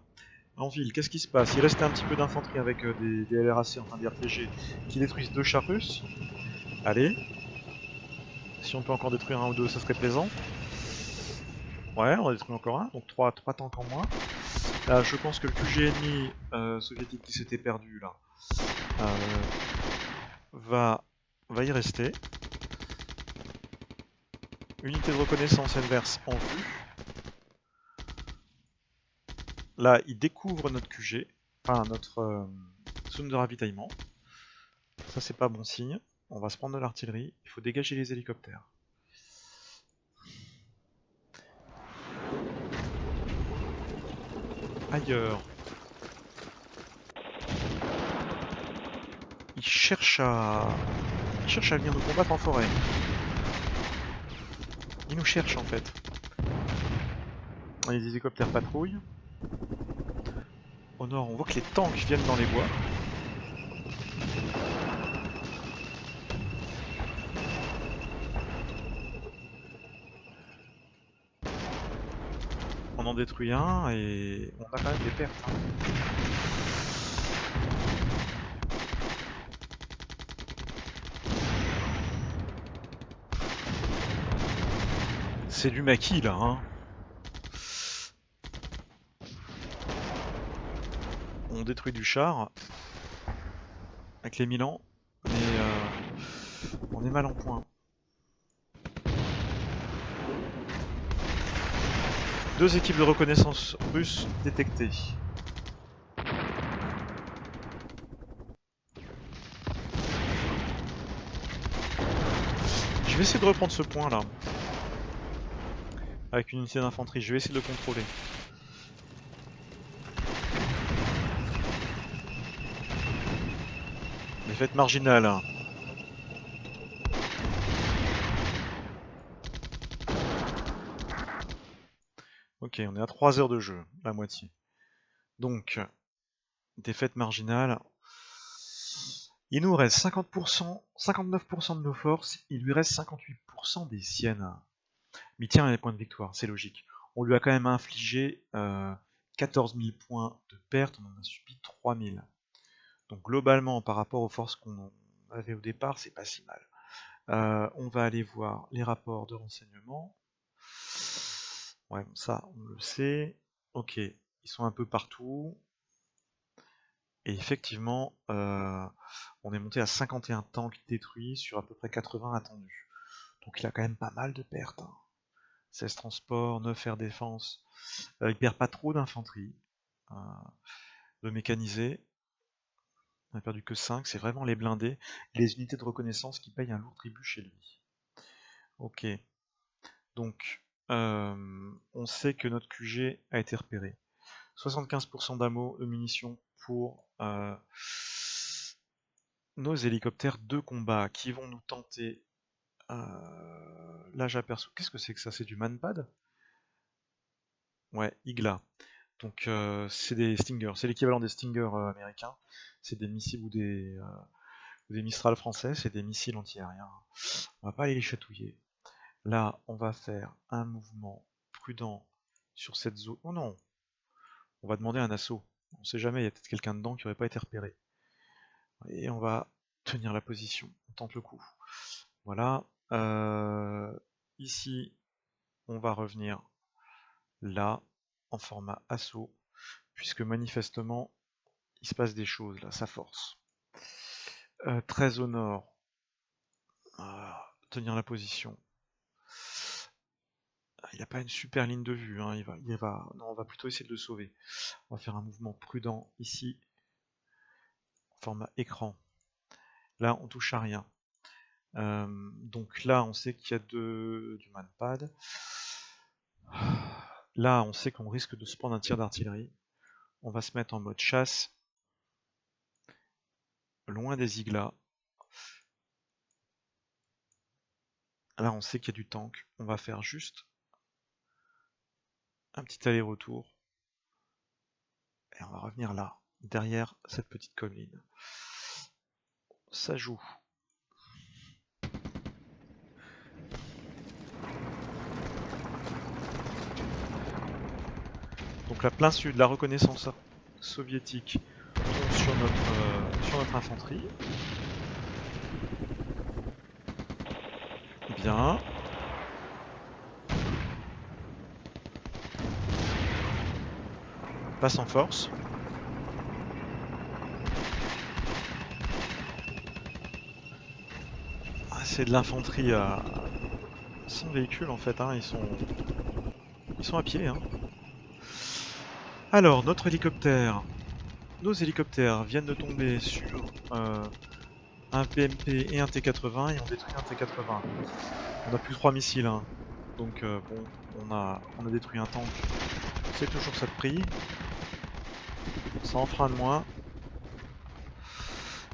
En ville, qu'est-ce qui se passe? Il restait un petit peu d'infanterie avec des LRAC, enfin des RPG, qui détruisent 2 chars russes. Allez. Si on peut encore détruire un ou deux, ça serait plaisant. Ouais, on a détruit encore un, donc 3 tanks en moins. Là, je pense que le QG ennemi soviétique qui s'était perdu là va y rester. Unité de reconnaissance adverse en vue. Là, ils découvrent notre QG, enfin notre zone de ravitaillement. Ça, c'est pas bon signe. On va se prendre de l'artillerie. Il faut dégager les hélicoptères. Ailleurs. Ils cherchent à venir nous combattre en forêt. Ils nous cherchent en fait. Les hélicoptères patrouillent. Au nord, on voit que les tanks viennent dans les bois. On en détruit un et on a quand même des pertes. Hein. C'est du maquis là. Hein. On détruit du char avec les Milan, mais on est mal en point. Deux équipes de reconnaissance russes détectées. Je vais essayer de reprendre ce point là. Avec une unité d'infanterie, je vais essayer de le contrôler. Défaite marginale. Ok, on est à 3 heures de jeu, la moitié. Donc, défaite marginale. Il nous reste 50%, 59% de nos forces, il lui reste 58% des siennes. Mais il tient les points de victoire, c'est logique. On lui a quand même infligé 14 000 points de perte, on en a subi 3 000. Donc globalement, par rapport aux forces qu'on avait au départ, c'est pas si mal. On va aller voir les rapports de renseignement. Ouais, bon, ça, on le sait. Ok, ils sont un peu partout. Et effectivement, on est monté à 51 tanks détruits sur à peu près 80 attendus. Donc il a quand même pas mal de pertes. Hein. 16 transports, 9 air défense. Il perd pas trop d'infanterie. De mécanisés. On a perdu que 5, c'est vraiment les blindés. Les unités de reconnaissance qui payent un lourd tribut chez lui. Ok. Donc, on sait que notre QG a été repéré. 75% d'ammo, de munitions pour nos hélicoptères de combat qui vont nous tenter. Là, j'aperçois. Qu'est-ce que c'est que ça? C'est du manpad? Ouais, Igla. Donc, c'est des Stingers. C'est l'équivalent des Stingers américains. C'est des missiles ou des Mistral français. C'est des missiles anti-aériens. On va pas aller les chatouiller. Là, on va faire un mouvement prudent sur cette zone. Oh non! On va demander un assaut. On sait jamais, il y a peut-être quelqu'un dedans qui n'aurait pas été repéré. Et on va tenir la position. On tente le coup. Voilà. Ici, on va revenir là, en format assaut, puisque manifestement, il se passe des choses là, ça force. Très au nord, tenir la position. Il n'a pas une super ligne de vue, hein. Non, on va plutôt essayer de le sauver. On va faire un mouvement prudent ici, format écran. Là, on touche à rien. Donc là, on sait qu'il y a du manpad. Là, on sait qu'on risque de se prendre un tir d'artillerie. On va se mettre en mode chasse, loin des iglas. Là, on sait qu'il y a du tank. On va faire juste un petit aller-retour. Et on va revenir là, derrière cette petite colline. Ça joue. Donc la plein sud, la reconnaissance soviétique tombe sur notre infanterie. Bien. Passe en force. Ah, c'est de l'infanterie sans véhicule en fait, hein. Ils sont à pied. Hein. Alors, notre hélicoptère. Nos hélicoptères viennent de tomber sur un PMP et un T-80 et on détruit un T-80. On a plus 3 missiles, hein. Donc bon, on a détruit un tank. C'est toujours ça de prix. Ça en fera un de moins.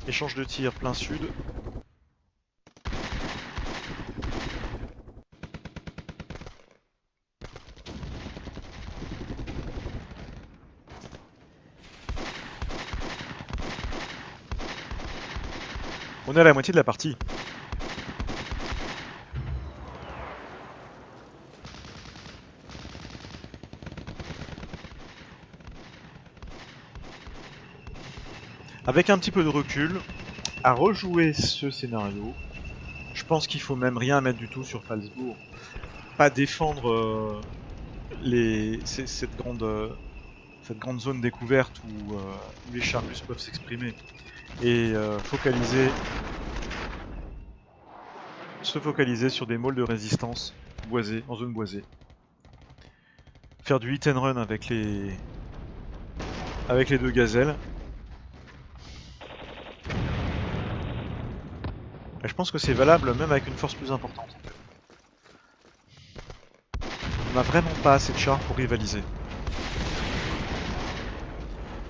Échange de tir plein sud. On est à la moitié de la partie. Avec un petit peu de recul, à rejouer ce scénario, je pense qu'il faut même rien mettre du tout sur Phalsbourg. Pas défendre cette grande zone découverte où les Charmus peuvent s'exprimer. Et se focaliser sur des môles de résistance boisés, en zone boisée. Faire du hit and run avec les deux gazelles. Et je pense que c'est valable même avec une force plus importante. On n'a vraiment pas assez de chars pour rivaliser.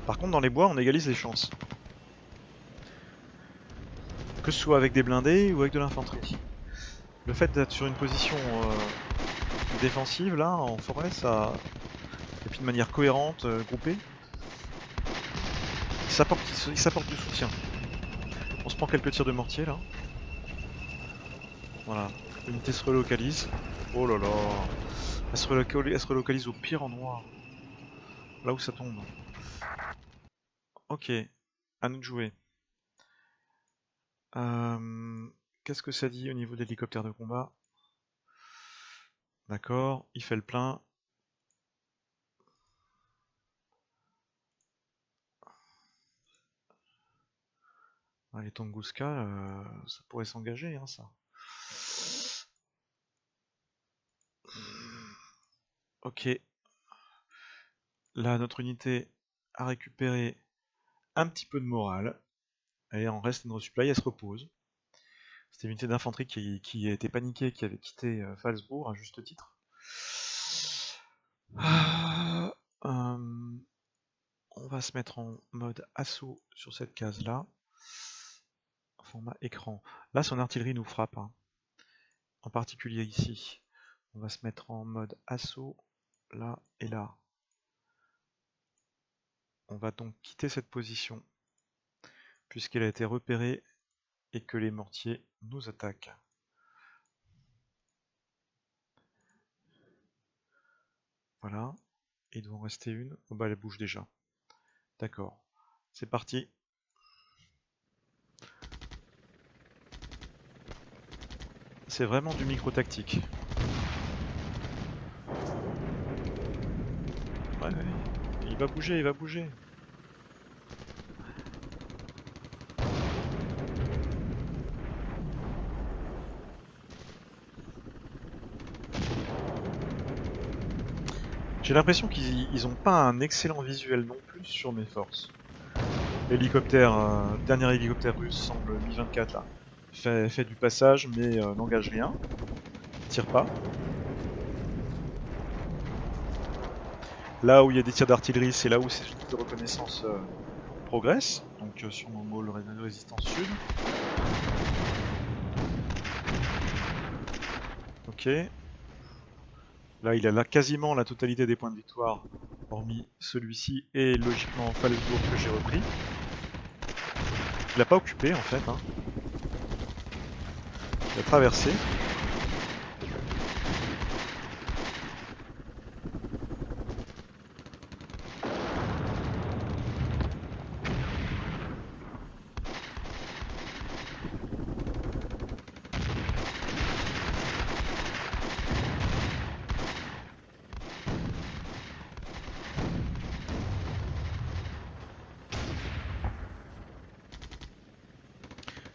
Par contre, dans les bois, on égalise les chances. Que ce soit avec des blindés ou avec de l'infanterie. Le fait d'être sur une position défensive, là, en forêt, ça... Et puis de manière cohérente, groupée, il s'apporte du soutien. On se prend quelques tirs de mortier, là. Voilà. L'unité se relocalise. Oh là là. Elle se relocalise au pire endroit. Là où ça tombe. Ok. À nous de jouer. Qu'est-ce que ça dit au niveau de l'hélicoptère de combat? D'accord, il fait le plein. Les Tunguska, ça pourrait s'engager, hein, ça. Ok. Là, notre unité a récupéré un petit peu de morale. Elle en reste une resupply, elle se repose. C'était une unité d'infanterie qui a été paniquée, qui avait quitté Phalsbourg à juste titre. On va se mettre en mode assaut sur cette case-là. Format écran. Là, son artillerie nous frappe, hein. En particulier ici. On va se mettre en mode assaut, là et là. On va donc quitter cette position, puisqu'elle a été repérée et que les mortiers nous attaquent. Voilà. Il doit en rester une. Oh bah elle bouge déjà. D'accord. C'est parti. C'est vraiment du micro-tactique. Ouais, il va bouger, il va bouger. J'ai l'impression qu'ils n'ont pas un excellent visuel non plus sur mes forces. L'hélicoptère, dernier hélicoptère russe semble Mi-24 là. Fait du passage mais n'engage rien. Tire pas. Là où il y a des tirs d'artillerie, c'est là où ces unités de reconnaissance progressent. Donc sur mon môle de résistance sud. Ok. Là il a là quasiment la totalité des points de victoire, hormis celui-ci et logiquement Phalsbourg que j'ai repris. Il n'a pas occupé en fait, hein. Il a traversé.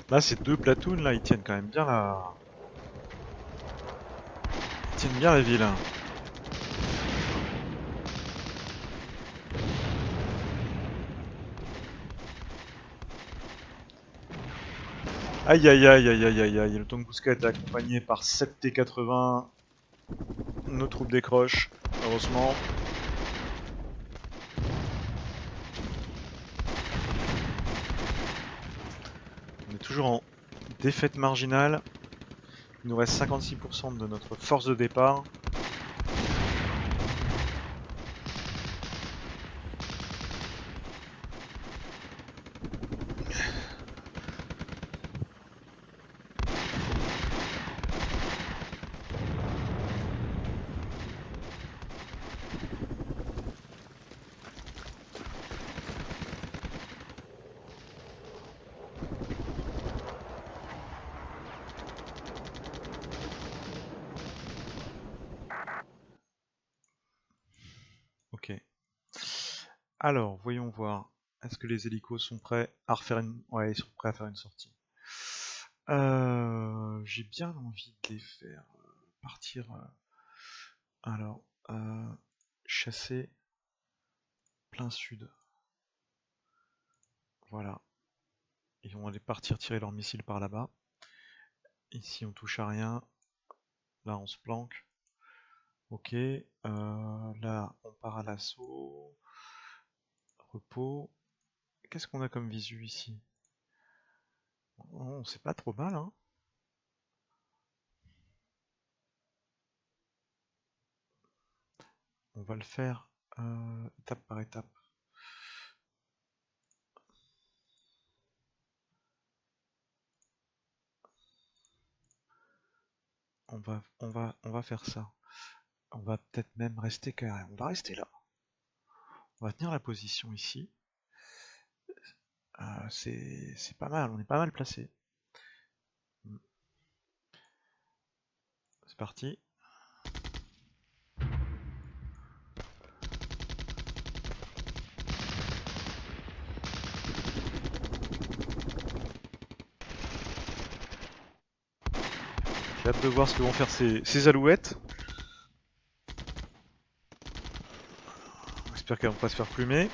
Là ces deux platoons là ils tiennent quand même bien la... Ils tiennent bien la ville. Aïe aïe aïe aïe aïe aïe aïe, le Tunguska est accompagné par 7 T80. Nos troupes décrochent, heureusement. On est toujours en défaite marginale. Il nous reste 56% de notre force de départ. Ok. Alors, voyons voir. Est-ce que les hélicos sont prêts à refaire une... Ouais, ils sont prêts à faire une sortie. J'ai bien envie de les faire partir... Alors, chasser plein sud. Voilà. Ils vont aller partir tirer leurs missiles par là-bas. Ici, on touche à rien. Là, on se planque. Ok. Là, on part à l'assaut. Repos. Qu'est-ce qu'on a comme visu ici? Oh, c'est pas trop mal, hein. On va le faire étape par étape. On va faire ça. On va peut-être même rester carré. On va rester là. On va tenir la position ici. C'est pas mal, on est pas mal placé. C'est parti. J'ai hâte de voir ce que vont faire ces alouettes. J'espère qu'elles vont pas se faire plumer.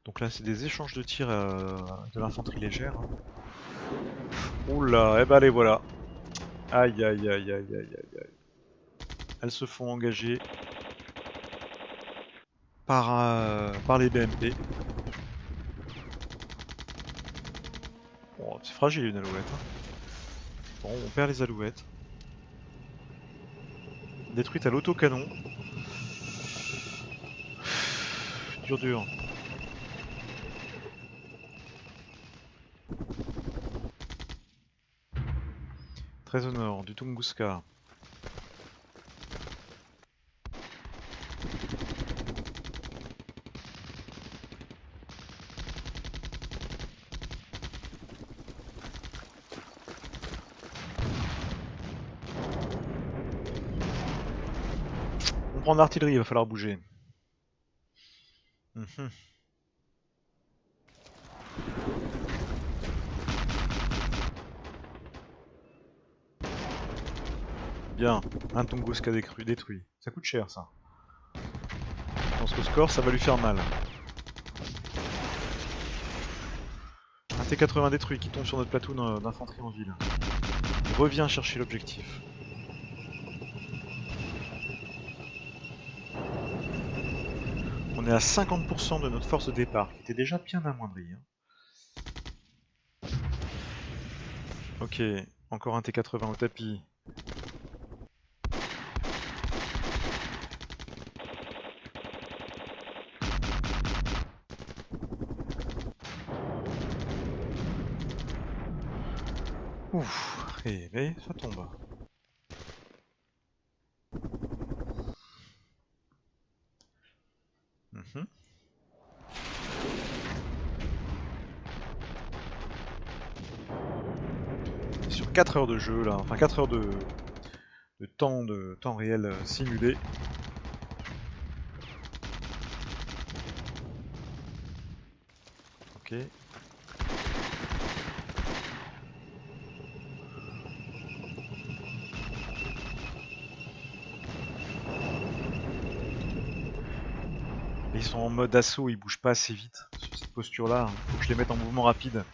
Donc là, c'est des échanges de tirs de l'infanterie légère. Oula, et bah les voilà. Aïe aïe aïe aïe aïe aïe aïe. Elles se font engager par les BMP. Bon, c'est fragile une alouette. Hein. Bon, on perd les alouettes. Détruite à l'autocanon. Dur dur. Très au nord du Tunguska. On prend l'artillerie, il va falloir bouger. Bien, un Tunguska détruit. Ça coûte cher ça. Je pense qu'au score ça va lui faire mal. Un T80 détruit qui tombe sur notre platoon d'infanterie en ville. Il revient chercher l'objectif. On est à 50% de notre force de départ, qui était déjà bien amoindrie. Hein. Ok, encore un T80 au tapis. Ouf, et mais ça tombe. Sur 4 heures de jeu là, enfin 4 heures de temps réel simulé. Ok. Ils sont en mode assaut, ils bougent pas assez vite. cette posture-là. Faut que je les mette en mouvement rapide.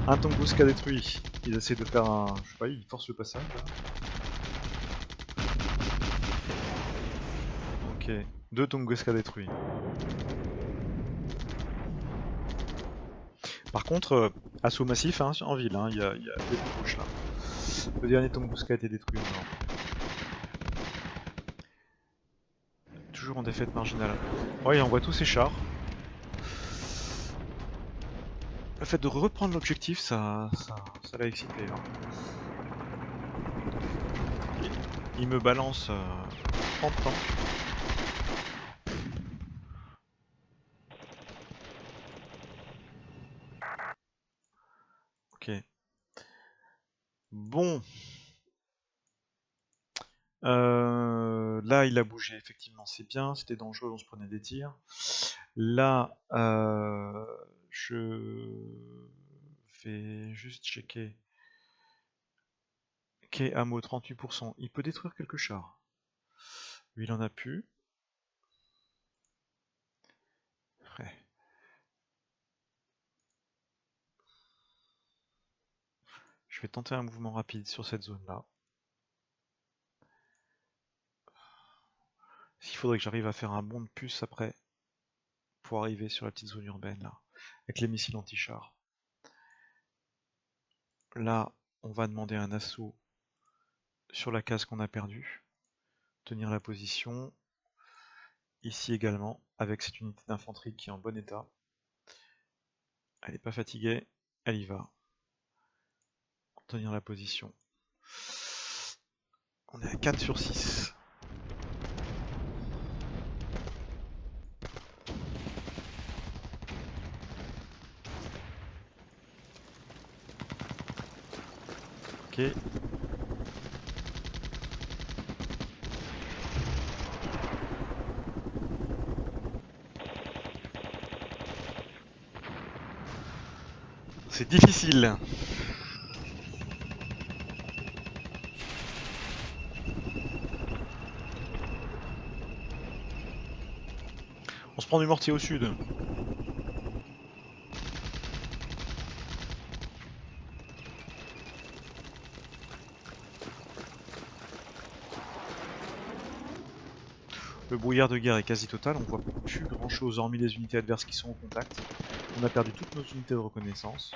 Un Tunguska détruit. Ils essaient de faire un... Je sais pas, ils forcent le passage là. Ok. 2 Tunguska détruits. Par contre, assaut massif hein, en ville, il y a des bouches là. Le dernier Tunguska a été détruit au nord. Toujours en défaite marginale. Ouais, il envoie tous ses chars. Le fait de reprendre l'objectif, ça l'a excité. Hein. Il me balance 30 tanks. Ok. Bon. Là, il a bougé, effectivement, c'est bien. C'était dangereux, on se prenait des tirs. Là, je vais juste checker. Ok, ammo 38%. Il peut détruire quelques chars. Lui, il en a plus. Ouais. Je vais tenter un mouvement rapide sur cette zone-là. Il faudrait que j'arrive à faire un bond de puce après pour arriver sur la petite zone urbaine là, avec les missiles anti-chars. Là, on va demander un assaut sur la case qu'on a perdue. Tenir la position. Ici également, avec cette unité d'infanterie qui est en bon état. Elle n'est pas fatiguée, elle y va. Tenir la position. On est à 4 sur 6. Ok. C'est difficile. On se prend du mortier au sud. Le brouillard de guerre est quasi total, on voit plus grand chose hormis les unités adverses qui sont au contact. On a perdu toutes nos unités de reconnaissance.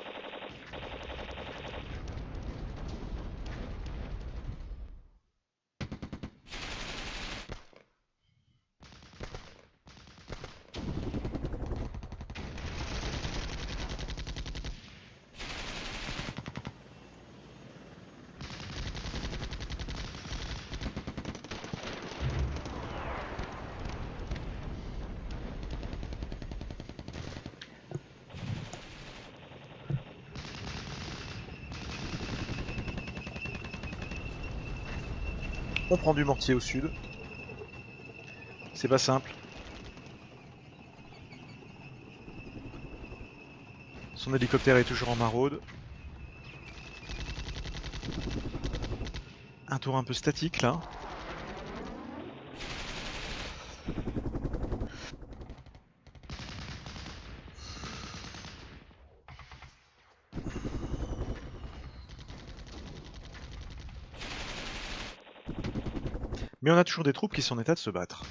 On prend du mortier au sud. C'est pas simple. Son hélicoptère est toujours en maraude. Un tour un peu statique là. Mais on a toujours des troupes qui sont en état de se battre.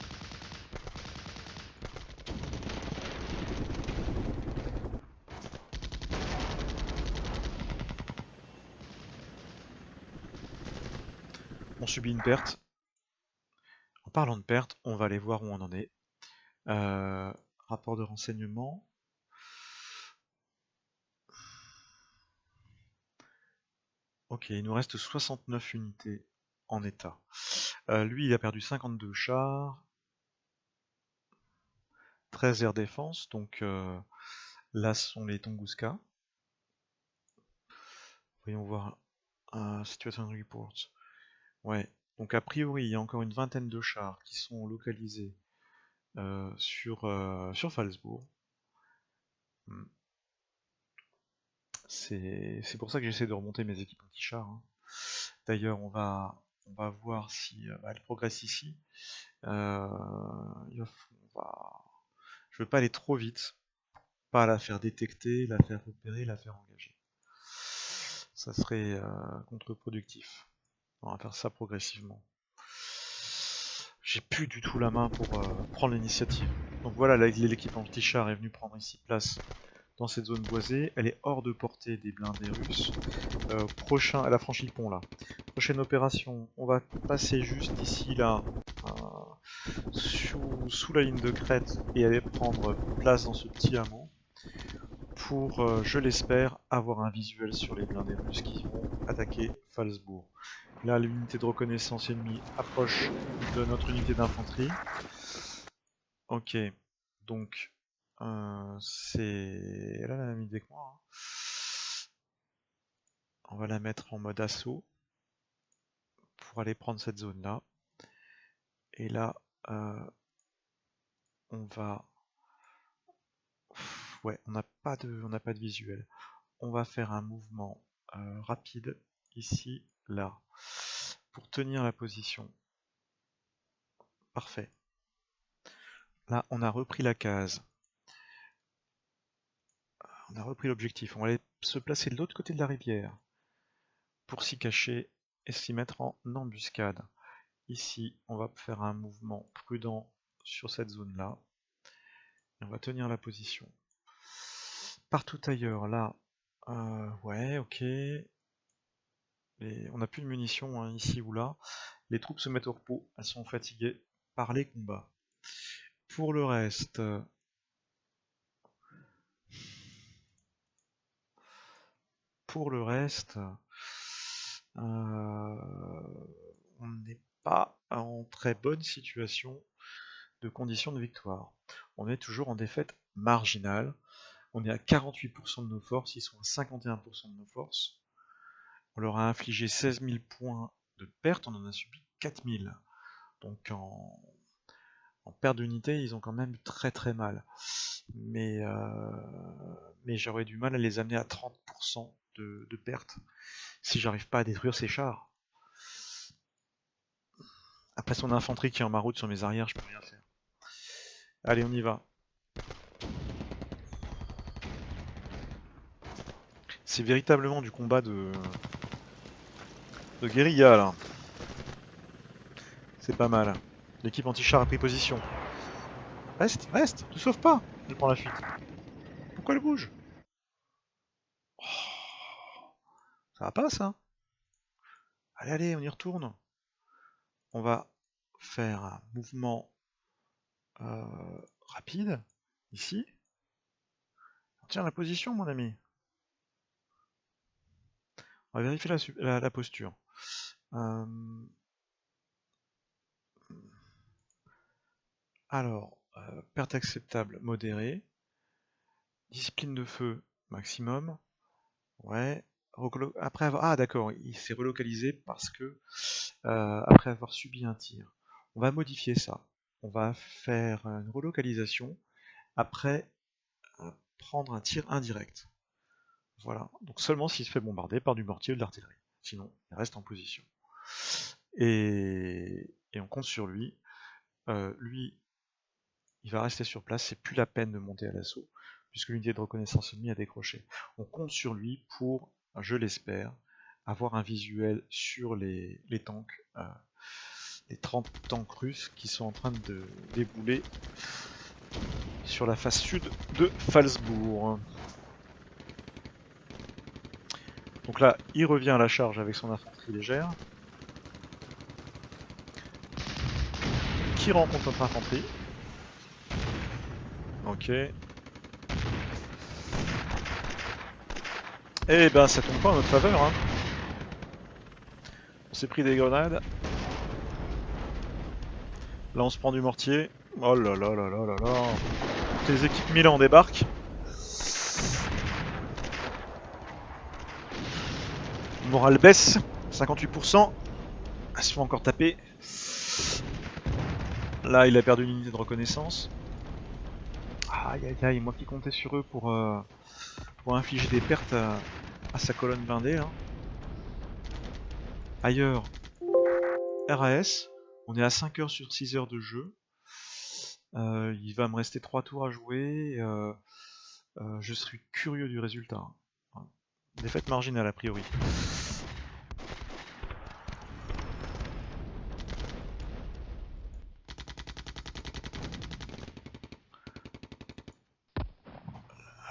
On subit une perte. En parlant de perte, on va aller voir où on en est. Rapport de renseignement. Ok, il nous reste 69 unités en état. Lui, il a perdu 52 chars, 13 air défense, donc là ce sont les Tunguska. Voyons voir. Situation report. Ouais, donc a priori, il y a encore une vingtaine de chars qui sont localisés sur Phalsbourg. C'est pour ça que j'essaie de remonter mes équipes anti-chars. Hein. D'ailleurs, on va voir si elle progresse ici. Je veux pas aller trop vite. pas la faire détecter, la faire repérer, la faire engager. Ça serait contre-productif. On va faire ça progressivement. J'ai plus du tout la main pour prendre l'initiative. Donc voilà, l'équipe anti-char est venue prendre ici place dans cette zone boisée. Elle est hors de portée des blindés russes. Elle a franchi le pont là. Prochaine opération, on va passer juste ici là, sous la ligne de crête et aller prendre place dans ce petit hameau pour, je l'espère, avoir un visuel sur les blindés russes qui vont attaquer Phalsbourg. Là, l'unité de reconnaissance ennemie approche de notre unité d'infanterie. Ok, donc c'est... Elle a la même idée que moi. On va la mettre en mode assaut pour aller prendre cette zone-là. Et là, on va... Ouais, on n'a pas de visuel. On va faire un mouvement rapide ici, là, pour tenir la position. Parfait. Là, on a repris la case. On a repris l'objectif. On va aller se placer de l'autre côté de la rivière pour s'y cacher et s'y mettre en embuscade. Ici, on va faire un mouvement prudent sur cette zone-là. On va tenir la position. Partout ailleurs, là, ouais, ok. On n'a plus de munitions hein, ici ou là. Les troupes se mettent au repos. Elles sont fatiguées par les combats. Pour le reste... on n'est pas en très bonne situation de conditions de victoire. On est toujours en défaite marginale. On est à 48% de nos forces, ils sont à 51% de nos forces. On leur a infligé 16 000 points de perte, on en a subi 4 000. Donc en perte d'unité, ils ont quand même eu très très mal. Mais j'aurais du mal à les amener à 30% de perte si j'arrive pas à détruire ces chars. Après son infanterie qui est en ma route sur mes arrières, je peux rien faire. Allez, on y va. C'est véritablement du combat de guérilla là. C'est pas mal. L'équipe anti-char a pris position. Reste, reste, ne sauve pas. Elle prend la fuite. Pourquoi elle bouge? Oh, ça va pas ça? Allez, allez, on y retourne. On va faire un mouvement rapide, ici. On tient la position, mon ami. On va vérifier la posture. Alors, perte acceptable, modérée. Discipline de feu, maximum. Ouais. Après avoir... Ah d'accord, il s'est relocalisé parce que après avoir subi un tir. On va modifier ça. On va faire une relocalisation après prendre un tir indirect. Voilà. Donc seulement s'il se fait bombarder par du mortier ou de l'artillerie. Sinon, il reste en position. Et on compte sur lui. Lui, il va rester sur place. C'est plus la peine de monter à l'assaut puisque l'unité de reconnaissance ennemie a décroché. On compte sur lui pour, je l'espère, avoir un visuel sur les tanks, les 30 tanks russes qui sont en train de débouler sur la face sud de Phalsbourg. Donc là, il revient à la charge avec son infanterie légère, qui rencontre notre infanterie. Ok. Et ben ça tombe pas en notre faveur. Hein. On s'est pris des grenades. Là on se prend du mortier. Oh là là là là là là. Les équipes Milan débarquent. Morale baisse. 58%. Elles se font encore taper. Là il a perdu une unité de reconnaissance. Aïe aïe aïe, moi qui comptais sur eux pour infliger des pertes à sa colonne blindée. Hein. Ailleurs, RAS, on est à 5 heures sur 6 heures de jeu. Il va me rester 3 tours à jouer. Je suis curieux du résultat. Défaite marginale a priori.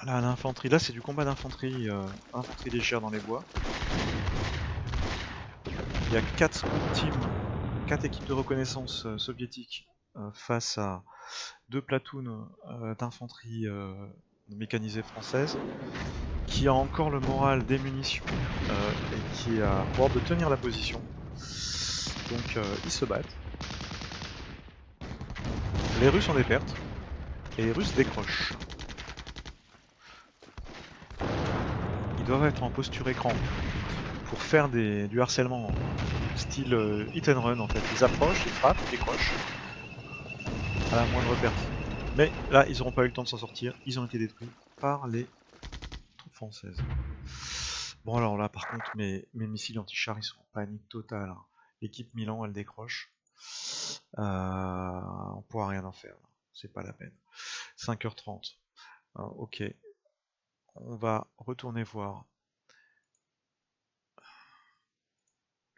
Là, l'infanterie, là c'est du combat d'infanterie, infanterie légère dans les bois. Il y a 4 équipes de reconnaissance soviétiques face à 2 platoons d'infanterie mécanisée française, qui a encore le moral, des munitions et qui a pour de tenir la position. Donc ils se battent. Les Russes ont des pertes et les Russes décrochent. Ils doivent être en posture écran pour faire du harcèlement style hit and run en fait. Ils approchent, ils frappent, ils décrochent à la moindre perte. Mais là, ils n'auront pas eu le temps de s'en sortir. Ils ont été détruits par les troupes françaises. Bon alors là, par contre, mes missiles anti-chars, ils sont en panique totale. Hein. L'équipe Milan, elle décroche. On pourra rien en faire. C'est pas la peine. 5h30. Ok. On va retourner voir.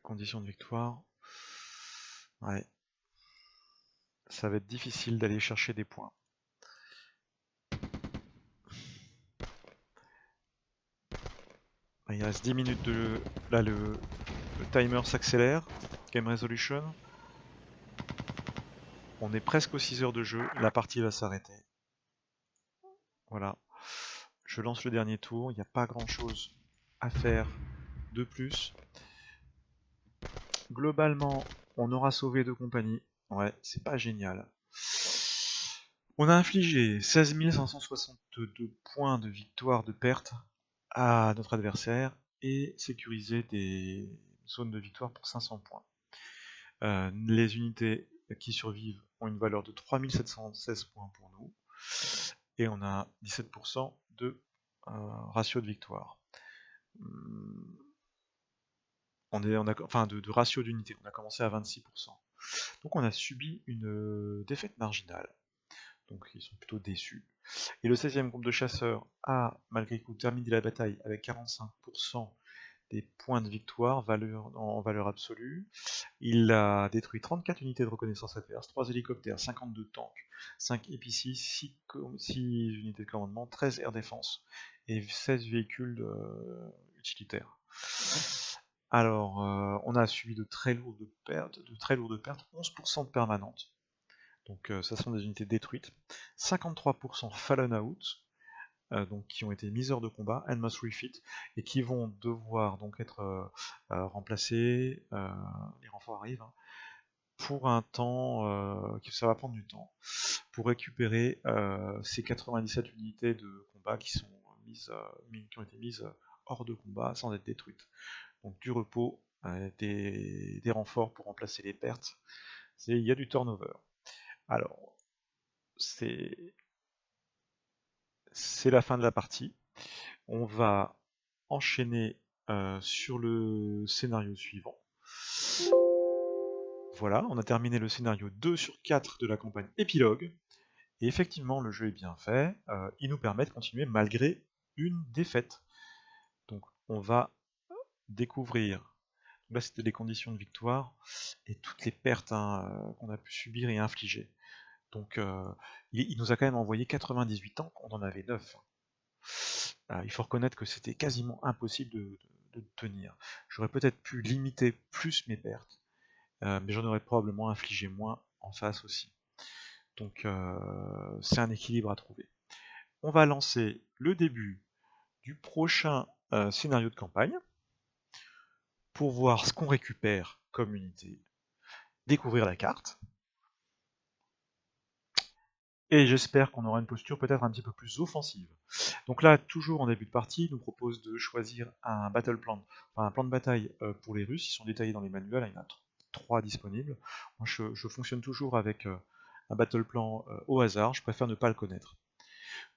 Conditions de victoire. Ouais. Ça va être difficile d'aller chercher des points. Il reste 10 minutes de... Là, le timer s'accélère. Game Resolution. On est presque aux 6 heures de jeu. La partie va s'arrêter. Voilà. Je lance le dernier tour. Il n'y a pas grand chose à faire de plus. Globalement, on aura sauvé 2 compagnies. Ouais, c'est pas génial. On a infligé 16 562 points de victoire de perte à notre adversaire et sécurisé des zones de victoire pour 500 points. Les unités qui survivent ont une valeur de 3716 points pour nous et on a 17% de ratio de victoire. De ratio d'unité, on a commencé à 26%. Donc on a subi une défaite marginale. Donc ils sont plutôt déçus. Et le 16e groupe de chasseurs a malgré tout terminé la bataille avec 45% des points de victoire en valeur absolue. Il a détruit 34 unités de reconnaissance adverse, 3 hélicoptères, 52 tanks, 5 EPC, 6 unités de commandement, 13 air défense et 16 véhicules utilitaires. Alors, on a subi de très lourdes pertes, 11% de permanentes. Donc ça sont des unités détruites. 53% fallen out, donc qui ont été mises hors de combat, and must refit, et qui vont devoir donc être remplacés, les renforts arrivent, hein, pour un temps, ça va prendre du temps, pour récupérer ces 97 unités de combat qui ont été mises hors de combat sans être détruites. Donc du repos, des renforts pour remplacer les pertes, il y a du turnover. Alors, c'est la fin de la partie. On va enchaîner sur le scénario suivant. Voilà, on a terminé le scénario 2 sur 4 de la campagne épilogue. Et effectivement, le jeu est bien fait. Il nous permet de continuer malgré une défaite. Donc, on va découvrir. Là, c'était les conditions de victoire et toutes les pertes qu'on a pu subir et infliger. Donc, il nous a quand même envoyé 98 tanks, on en avait 9. Il faut reconnaître que c'était quasiment impossible de tenir. J'aurais peut-être pu limiter plus mes pertes, mais j'en aurais probablement infligé moins en face aussi. Donc, c'est un équilibre à trouver. On va lancer le début du prochain scénario de campagne pour voir ce qu'on récupère comme unité, découvrir la carte. Et j'espère qu'on aura une posture peut-être un petit peu plus offensive. Donc là, toujours en début de partie, il nous propose de choisir un battle plan, enfin un plan de bataille pour les Russes. Ils sont détaillés dans les manuels, il y en a 3 disponibles. Moi, je fonctionne toujours avec un battle plan au hasard, je préfère ne pas le connaître.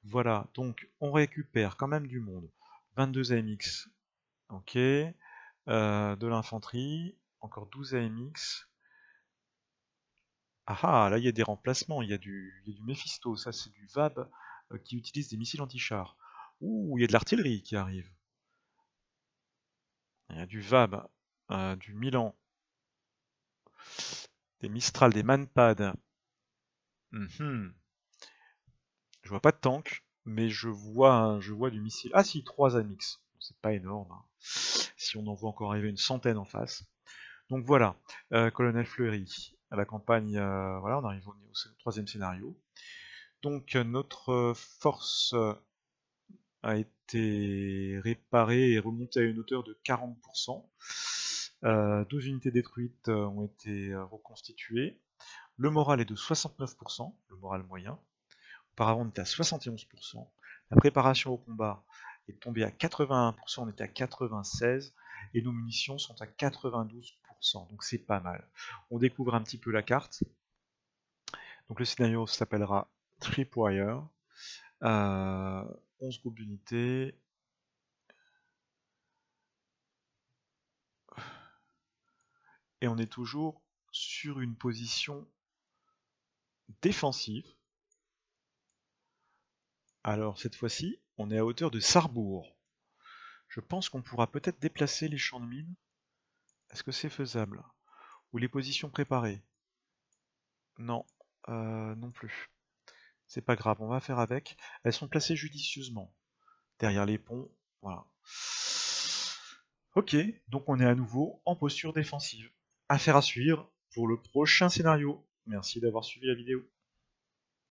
Voilà, donc on récupère quand même du monde. 22 AMX, ok, de l'infanterie, encore 12 AMX. Ah ah, là il y a des remplacements, il y a du Mephisto, ça c'est du VAB qui utilisent des missiles anti-chars. Ouh, il y a de l'artillerie qui arrive. Il y a du VAB, du Milan, des Mistral, des Manpad. Mhm. Je vois pas de tank, mais je vois du missile. Ah si, 3 AMX. C'est pas énorme, hein. Si on en voit encore arriver une centaine en face. Donc voilà, Colonel Fleury. À la campagne, voilà, on arrive au troisième scénario. Donc notre force a été réparée et remontée à une hauteur de 40%. 12 unités détruites ont été reconstituées. Le moral est de 69%, le moral moyen. Auparavant, on était à 71%. La préparation au combat est tombée à 81%, on était à 96%. Et nos munitions sont à 92%, donc c'est pas mal. On découvre un petit peu la carte. Donc le scénario s'appellera Tripwire. 11 groupes d'unités. Et on est toujours sur une position défensive. Alors cette fois-ci, on est à hauteur de Sarrebourg. Je pense qu'on pourra peut-être déplacer les champs de mines. Est-ce que c'est faisable? Ou les positions préparées? Non, non plus. C'est pas grave, on va faire avec. Elles sont placées judicieusement. Derrière les ponts, voilà. Ok, donc on est à nouveau en posture défensive. Affaire à suivre pour le prochain scénario. Merci d'avoir suivi la vidéo.